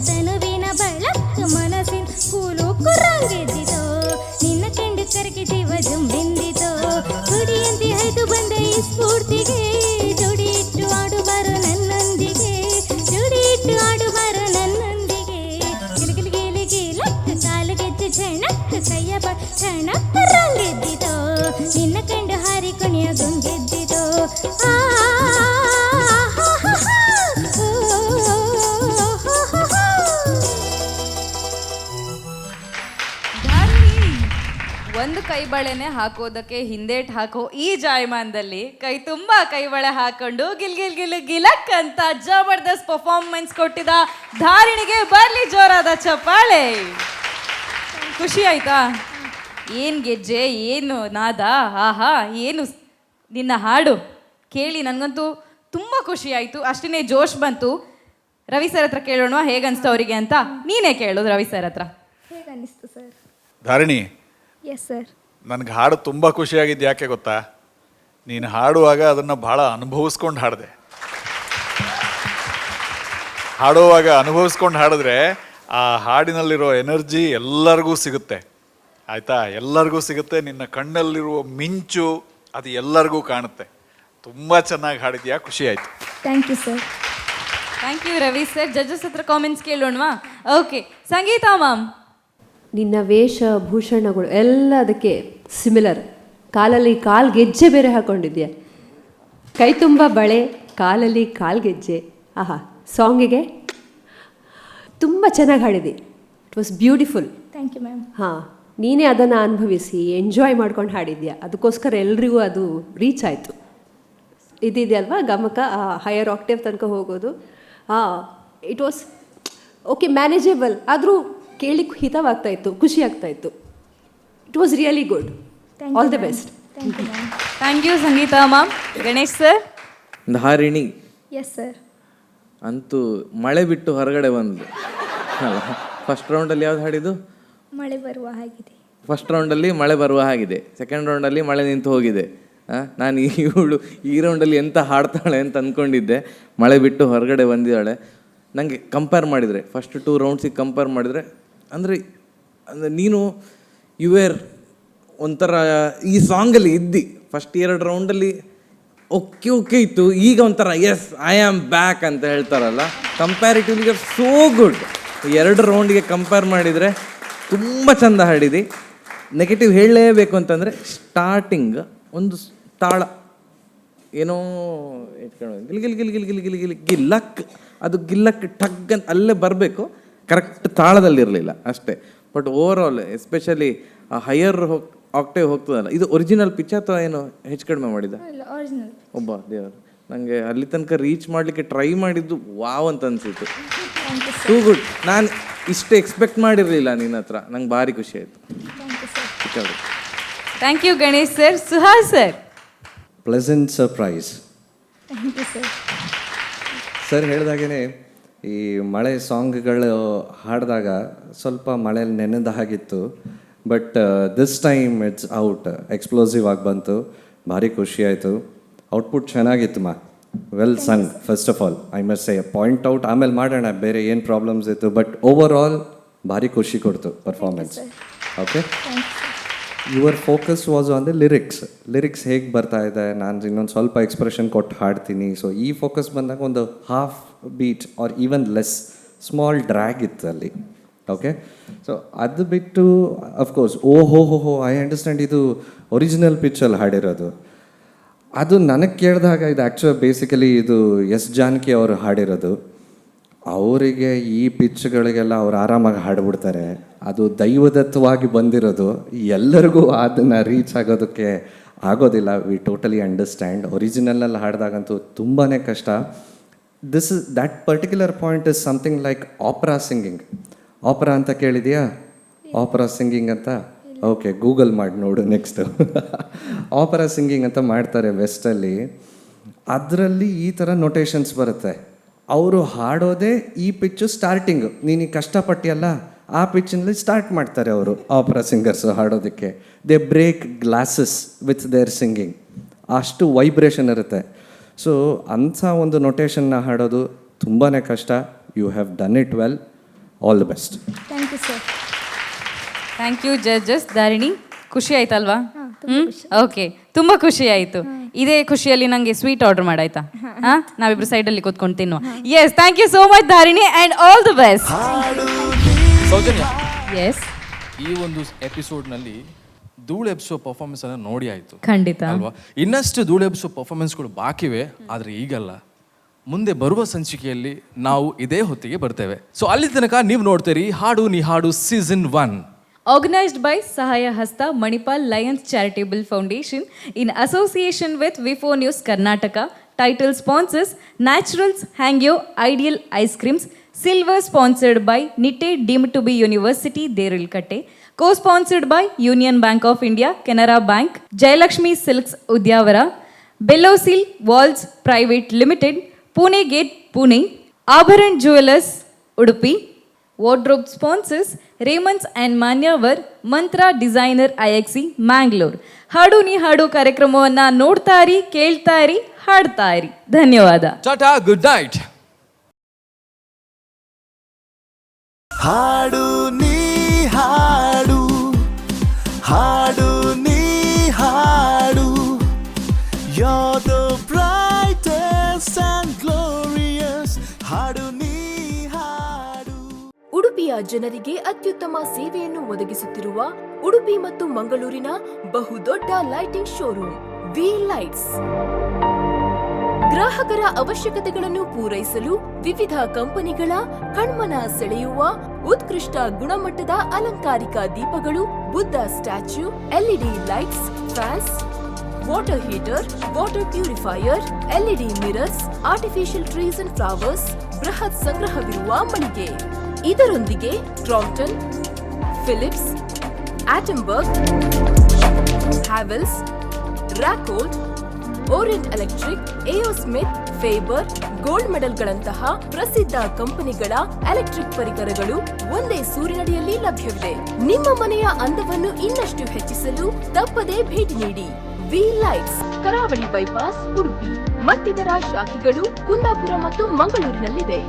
ತನುವಿನ ಬಳಕ್ಕ ಮನಸ್ಸಿನ ಕೂಲು ಕುರಂಗೆದ್ದಿತೋ ನಿನ್ನ ಕಂಡು ಕರಗಿ ಜೀವ ಜುಂಬೆಂದಿತೋ ಗುಡಿಯಂತೆ ಹೈದು ಬಂದ ಈ ಸ್ಫೂರ್ತಿಗೆ ಜೋಡಿ ಇಟ್ಟು ಆಡುಬಾರೋ ನನ್ನೊಂದಿಗೆ, ಜೋಡಿ ಇಟ್ಟು ಆಡುಬಾರೋ ನನ್ನೊಂದಿಗೆ. ಗಿಲಿ ಗಿಲಿ ಗಿಲಿ ಗೀಲಕ್ಕ ಕಾಲು ಗೆಜ್ಜೆ ಛಣಕ್ಕ ಕೈಯ ಛಣಕ್ಕ ರಂಗೆದ್ದಿತೋ ನಿನ್ನ ಕಂಡು ಹಾರಿ ಕುಣಿಯ ಗುಂಗೆದ್ದಿತೋ. ಒಂದು ಕೈಬಳೆನೆ ಹಾಕೋದಕ್ಕೆ ಹಿಂದೇಟ್ ಹಾಕೋ ಈ ಜಾಯಮಾನದಲ್ಲಿ ಕೈ ತುಂಬಾ ಕೈಬಳೆ ಹಾಕೊಂಡು ಗಿಲ್ ಗಿಲ್ ಗಿಲ್ ಗಿಲಕ್ ಅಂತ ಜಬರ್ದಸ್ತ್ ಪರ್ಫಾರ್ಮೆನ್ಸ್ ಕೊಟ್ಟಿದ್ದ ಧಾರಿಣಿಗೆ ಬರ್ಲಿ ಜೋರಾದ ಚಪ್ಪಾಳೆ. ಖುಷಿ ಆಯ್ತಾ? ಏನು ಗೆಜ್ಜೆ, ಏನು ನಾದ, ಆಹಾ, ಏನು ನಿನ್ನ ಹಾಡು ಕೇಳಿ ನನಗಂತೂ ತುಂಬ ಖುಷಿ ಆಯಿತು. ಅಷ್ಟೇ ಜೋಶ್ ಬಂತು. ರವಿ ಸರ್ ಹತ್ರ ಕೇಳೋಣ ಹೇಗನ್ಸ್ತು ಅವರಿಗೆ ಅಂತ. ನೀನೇ ಕೇಳೋದು ರವಿ ಸರ್ ಹತ್ರ. ಹೇಗನ್ನಿಸ್ತು ಸರ್? Dharani, yes sir. ನನಗೆ ಹಾಡು ತುಂಬ ಖುಷಿಯಾಗಿದ್ದು ಯಾಕೆ ಗೊತ್ತಾ? ನೀನು ಹಾಡುವಾಗ ಅದನ್ನು ಭಾಳ ಅನುಭವಿಸ್ಕೊಂಡು ಹಾಡಿದೆ. ಹಾಡುವಾಗ ಅನುಭವಿಸ್ಕೊಂಡು ಹಾಡಿದ್ರೆ ಆ ಹಾಡಿನಲ್ಲಿರೋ ಎನರ್ಜಿ ಎಲ್ಲರಿಗೂ ಸಿಗುತ್ತೆ, ಆಯಿತಾ? ಎಲ್ಲರಿಗೂ ಸಿಗುತ್ತೆ. ನಿನ್ನ ಕಣ್ಣಲ್ಲಿರುವ ಮಿಂಚು ಅದು ಎಲ್ಲರಿಗೂ ಕಾಣುತ್ತೆ. ತುಂಬ ಚೆನ್ನಾಗಿ ಹಾಡಿದ್ಯಾ, ಖುಷಿ ಆಯಿತು. Thank you sir. Thank you Ravi sir. Judges ಹತ್ರ ಕಾಮೆಂಟ್ಸ್ ಕೇಳೋಣವಾ? ಓಕೆ, ಸಂಗೀತಾ ಮ್ಯಾಮ್, ನಿನ್ನ ವೇಷ ಭೂಷಣಗಳು ಎಲ್ಲ ಅದಕ್ಕೆ ಸಿಮಿಲರ್. ಕಾಲಲ್ಲಿ ಕಾಲು ಗೆಜ್ಜೆ ಬೇರೆ ಹಾಕೊಂಡಿದ್ಯಾ, ಕೈ ತುಂಬ ಬಳೆ, ಕಾಲಲ್ಲಿ ಕಾಲು ಗೆಜ್ಜೆ. ಆಹಾ, ಸಾಂಗಿಗೆ ತುಂಬ ಚೆನ್ನಾಗಿ ಹಾಡಿದೆ. It was beautiful. Thank you ma'am. ಹಾಂ, ನೀನೇ ಅದನ್ನು ಅನುಭವಿಸಿ ಎಂಜಾಯ್ ಮಾಡ್ಕೊಂಡು ಹಾಡಿದ್ಯಾ, ಅದಕ್ಕೋಸ್ಕರ ಎಲ್ರಿಗೂ ಅದು ರೀಚ್ ಆಯಿತು. ಇದಿದೆಯಲ್ವಾ ಗಮಕ, ಹೈಯರ್ ಆಕ್ಟೇವ್ ತನಕ ಹೋಗೋದು. It was okay, manageable. ಆದರೂ ಕೇಳಿಕ್ಕೆ ಹಿತವಾಗ್ತಾ ಇತ್ತು, ಖುಷಿ ಆಗ್ತಾ ಇತ್ತು. It was really good. All the best. Thank you Sangeetha ma'am. Ganesh sir. Dharini, yes sir. ಅಂತೂ ಮಳೆ ಬಿಟ್ಟು ಹೊರಗಡೆ ಬಂದು ಫಸ್ಟ್ ರೌಂಡಲ್ಲಿ ಯಾವ್ದು ಹಾಡಿದ್ದು? ಮಳೆ ಬರುವ ಹಾಗಿದೆ. ಫಸ್ಟ್ ರೌಂಡಲ್ಲಿ ಮಳೆ ಬರುವ ಹಾಗಿದೆ, ಸೆಕೆಂಡ್ ರೌಂಡಲ್ಲಿ ಮಳೆ ನಿಂತು ಹೋಗಿದೆ. ನಾನು ಇವಳು ಈ ರೌಂಡಲ್ಲಿ ಎಂತ ಹಾಡ್ತಾಳೆ ಅಂತ ಅಂದ್ಕೊಂಡಿದ್ದೆ. ಮಳೆ ಬಿಟ್ಟು ಹೊರಗಡೆ ಬಂದಿದ್ದಾಳೆ. ನನಗೆ ಕಂಪೇರ್ ಮಾಡಿದರೆ ಫಸ್ಟ್ 2 ರೌಂಡ್ಸಿಗೆ ಕಂಪೇರ್ ಮಾಡಿದರೆ ಅಂದರೆ ನೀನು ಯು ವೇರ್ ಒಂಥರ ಈ ಸಾಂಗಲ್ಲಿ ಇದ್ದಿ. ಫಸ್ಟ್ 2 ರೌಂಡಲ್ಲಿ ಓಕೆ ಇತ್ತು, ಈಗ ಒಂಥರ ಎಸ್ ಐ ಆಮ್ ಬ್ಯಾಕ್ ಅಂತ ಹೇಳ್ತಾರಲ್ಲ, ಕಂಪ್ಯಾರಿಟಿವ್ಲಿ ಸೋ ಗುಡ್. 2 ರೌಂಡ್ಗೆ ಕಂಪೇರ್ ಮಾಡಿದರೆ ತುಂಬ ಚಂದ ಹಾಡಿದಿ. ನೆಗೆಟಿವ್ ಹೇಳಲೇಬೇಕು ಅಂತಂದರೆ ಸ್ಟಾರ್ಟಿಂಗ್ ಒಂದು ತಾಳ ಏನೋ ಇಟ್ಕೊಂಡು ಗಿಲ್ ಗಿಲ್ ಗಿಲ್ ಗಿಲ್ ಗಿಲ್ ಗಿಲ್ ಗಿಲ್ ಗಿಲ್ಲಕ್, ಅದು ಗಿಲ್ಲಕ್ ಟಗ್ ಅಂತ ಅಲ್ಲೇ ಬರಬೇಕು, ಕರೆಕ್ಟ್ ತಾಳದಲ್ಲಿರಲಿಲ್ಲ ಅಷ್ಟೇ. But over all especially higher octave ಹೋಗ್ತದಲ್ಲ, ಇದು ಒರಿಜಿನಲ್ ಪಿಚ್ ಅಥವಾ ಏನು ಹೆಚ್ಚು ಕಡಿಮೆ ಮಾಡಿದ? ಒಬ್ಬ ದೇವರು, ನನಗೆ ಅಲ್ಲಿ ತನಕ ರೀಚ್ ಮಾಡಲಿಕ್ಕೆ ಟ್ರೈ ಮಾಡಿದ್ದು ವಾವ್ ಅಂತ ಅನಿಸಿತ್ತು. Too good. ನಾನು ಇಷ್ಟು ಎಕ್ಸ್ಪೆಕ್ಟ್ ಮಾಡಿರಲಿಲ್ಲ ನಿನ್ನ ಹತ್ರ, ನಂಗೆ ಭಾರಿ ಖುಷಿ ಆಯಿತು. Thank you Ganesh sir. Suhas sir. Pleasant surprise. Sir ಹೇಳಿದಾಗೇ ಈ ಮಳೆ ಸಾಂಗ್ಗಳು ಹಾಡಿದಾಗ ಸ್ವಲ್ಪ ಮಳೆಯಲ್ಲಿ ನೆನೆದ ಹಾಗಿತ್ತು. But this time it's out, explosive ಆಗಿ ಬಂತು, ಭಾರಿ ಖುಷಿ ಆಯಿತು. ಔಟ್ಪುಟ್ ಚೆನ್ನಾಗಿತ್ತು ಮಾ, well sung. First of all I must say point out, ಆಮೇಲೆ ಮಾಡೋಣ ಬೇರೆ ಏನು ಪ್ರಾಬ್ಲಮ್ಸ್ ಇತ್ತು. ಬಟ್ ಓವರ್ ಆಲ್ ಭಾರಿ ಖುಷಿ ಕೊಡ್ತು performance. Okay, your focus was on the lyrics ಹೇಗೆ ಬರ್ತಾ ಇದೆ, ನಾನು ಇನ್ನೊಂದು ಸ್ವಲ್ಪ ಎಕ್ಸ್ಪ್ರೆಷನ್ ಕೊಟ್ಟು ಹಾಡ್ತೀನಿ. ಸೊ ಈ ಫೋಕಸ್ ಬಂದಾಗ ಒಂದು half beat or even less small drag ಇತ್ತು ಅಲ್ಲಿ. ಓಕೆ, ಸೊ ಅದು ಬಿಟ್ಟು ಅಫ್ಕೋರ್ಸ್ ಓಹೋ ಐ ಅಂಡರ್ಸ್ಟ್ಯಾಂಡ್, ಇದು ಒರಿಜಿನಲ್ ಪಿಚ್ಚಲ್ಲಿ ಹಾಡಿರೋದು. ಅದು ನನಗೆ ಕೇಳಿದಾಗ ಇದು ಆ್ಯಕ್ಚುಲಿ ಬೇಸಿಕಲಿ ಇದು ಎಸ್ ಜಾನಕಿ ಅವರು ಹಾಡಿರೋದು. ಅವರಿಗೆ ಈ ಪಿಚ್ಗಳಿಗೆಲ್ಲ ಅವ್ರು ಆರಾಮಾಗಿ ಹಾಡ್ಬಿಡ್ತಾರೆ. ಅದು ದೈವದತ್ತವಾಗಿ ಬಂದಿರೋದು, ಎಲ್ಲರಿಗೂ ಅದನ್ನು ರೀಚ್ ಆಗೋದಕ್ಕೆ ಆಗೋದಿಲ್ಲ. We totally understand. ಒರಿಜಿನಲಲ್ಲಿ ಹಾಡಿದಾಗಂತೂ ತುಂಬಾ ಕಷ್ಟ. That particular point is something like opera singing. Opera ಅಂತ ಕೇಳಿದೆಯಾ? ಆಪ್ರಾ ಸಿಂಗಿಂಗ್ ಅಂತ ಓಕೆ, ಗೂಗಲ್ ಮಾಡಿ ನೋಡು ನೆಕ್ಸ್ಟು. ಆಪರಾ ಸಿಂಗಿಂಗ್ ಅಂತ ಮಾಡ್ತಾರೆ ವೆಸ್ಟಲ್ಲಿ. ಅದರಲ್ಲಿ ಈ ಥರ ನೊಟೇಷನ್ಸ್ ಬರುತ್ತೆ. ಅವರು ಹಾಡೋದೇ ಈ ಪಿಚ್ಚು ಸ್ಟಾರ್ಟಿಂಗು, ನೀನು ಕಷ್ಟಪಟ್ಟಿಯಲ್ಲ ಆ ಪಿಚ್ಚಿನಲ್ಲಿ ಸ್ಟಾರ್ಟ್ ಮಾಡ್ತಾರೆ ಅವರು ಆಪರಾ ಸಿಂಗರ್ಸು ಹಾಡೋದಕ್ಕೆ. They break glasses with their singing, ಅಷ್ಟು ವೈಬ್ರೇಷನ್ ಇರುತ್ತೆ. ಸೊ ಅಂಥ ಒಂದು ನೊಟೇಷನ್ನ ಹಾಡೋದು ತುಂಬಾ ಕಷ್ಟ. You have done it well. All the best. Thank you sir. Thank you judges. Dharini, ಖುಷಿ ಆಯ್ತಲ್ವಾ? ಓಕೆ, ತುಂಬ ಖುಷಿ ಆಯಿತು. ಇದೇ ಖುಷಿಯಲ್ಲಿ ನನಗೆ ಸ್ವೀಟ್ ಆರ್ಡರ್ ಮಾಡಾಯ್ತಾ? ಹಾಂ, ನಾವಿಬ್ರು ಸೈಡಲ್ಲಿ ಕೂತ್ಕೊಂಡು ತಿನ್ನುವ. Yes, thank you so much Dharini and all the best. Soujanya, yes, ಈ ಒಂದು ಎಪಿಸೋಡ್ನಲ್ಲಿ ಧೂಳು ಎಬ್ಸೋ ಪರ್ಫಾರ್ಮೆನ್ಸ್ ಅನ್ನು ನೋಡಿ ಆಯಿತು, ಖಂಡಿತ ಅಲ್ವಾ? ಇನ್ನಷ್ಟು ಧೂಳು ಎಬ್ಸೋ ಪರ್ಫಾರ್ಮೆನ್ಸ್ಗಳು ಬಾಕಿವೆ, ಆದರೆ ಈಗಲ್ಲ. ಮುಂದೆ ಬರುವ ಸಂಚಿಕೆಯಲ್ಲಿ ನಾವು ಇದೇ ಹೊತ್ತಿಗೆ ಬರ್ತೇವೆ. ಸೊ ಅಲ್ಲಿ ತನಕ ನೀವು ನೋಡ್ತೀರಿ ಹಾಡು ನೀ ಹಾಡು season 1, organized by Sahaya Hasta Manipal Lions Charitable Foundation in association with Vivo News Karnataka. Title sponsors Naturals Hangyo Ideal Ice Creams. Silver sponsored by Nitte Deemed to be University Derilkatte. Co-sponsored by Union Bank of India, Canara Bank, Jayalakshmi Silks Udyavara, Bellosil Walls Private Limited, Pune Gate Pune, Abharan Jewelers Udupi. Wardrobe sponsors Raymonds and Manyawar, Mantra Designer IXC Mangalore. ಹಾಡು ನೀ ಹಾಡು ಕಾರ್ಯಕ್ರಮವನ್ನು ನೋಡ್ತಾ ಇರಿ, ಕೇಳ್ತಾ ಇರಿ, ಹಾಡ್ತಾ ಇರಿ. ಧನ್ಯವಾದ. Tata, good night. ಹಾಡು ನೀ ಹಾಡು, ಹಾಡು ನೀ ಹಾಡು, you're the brightest and glorious. ಹಾಡು ನೀ ಹಾಡು. ಉಡುಪಿಯ ಜನರಿಗೆ ಅತ್ಯುತ್ತಮ ಸೇವೆಯನ್ನು ಒದಗಿಸುತ್ತಿರುವ ಉಡುಪಿ ಮತ್ತು ಮಂಗಳೂರಿನ ಬಹುದೊಡ್ಡ ಲೈಟಿಂಗ್ ಶೋರೂಮ್ ವಿ ಲೈಟ್ಸ್. ಗ್ರಾಹಕರ ಅವಶ್ಯಕತೆಗಳನ್ನು ಪೂರೈಸಲು ವಿವಿಧ ಕಂಪನಿಗಳ ಕಣ್ಮನ ಸೆಳೆಯುವ ಉತ್ಕೃಷ್ಟ ಗುಣಮಟ್ಟದ ಅಲಂಕಾರಿಕ ದೀಪಗಳು, Buddha statue, LED lights, fans, water heater, water purifier, LED mirrors, artificial trees and flowers, ಬೃಹತ್ ಸಂಗ್ರಹವಿರುವ ಮಳಿಗೆ. ಇದರೊಂದಿಗೆ Crompton, Philips, Atomberg, Havells, Racold, Orient Electric, A O Smith, Faber, gold ಮೆಡಲ್ಗಳಂತಹ ಪ್ರಸಿದ್ಧ ಕಂಪನಿಗಳ ಎಲೆಕ್ಟ್ರಿಕ್ ಪರಿಕರಗಳು ಒಂದೇ ಸೂರಿನಡಿಯಲ್ಲಿ ಲಭ್ಯವಿದೆ. ನಿಮ್ಮ ಮನೆಯ ಅಂದವನ್ನು ಇನ್ನಷ್ಟು ಹೆಚ್ಚಿಸಲು ತಪ್ಪದೇ ಭೇಟಿ ನೀಡಿ. ವಿ ಲೈಟ್ಸ್, ಕರಾವಳಿ ಬೈಪಾಸ್, ಉಡುಪಿ. ಮತ್ತಿತರ ಶಾಖೆಗಳು ಕುಂದಾಪುರ ಮತ್ತು ಮಂಗಳೂರಿನಲ್ಲಿದೆ.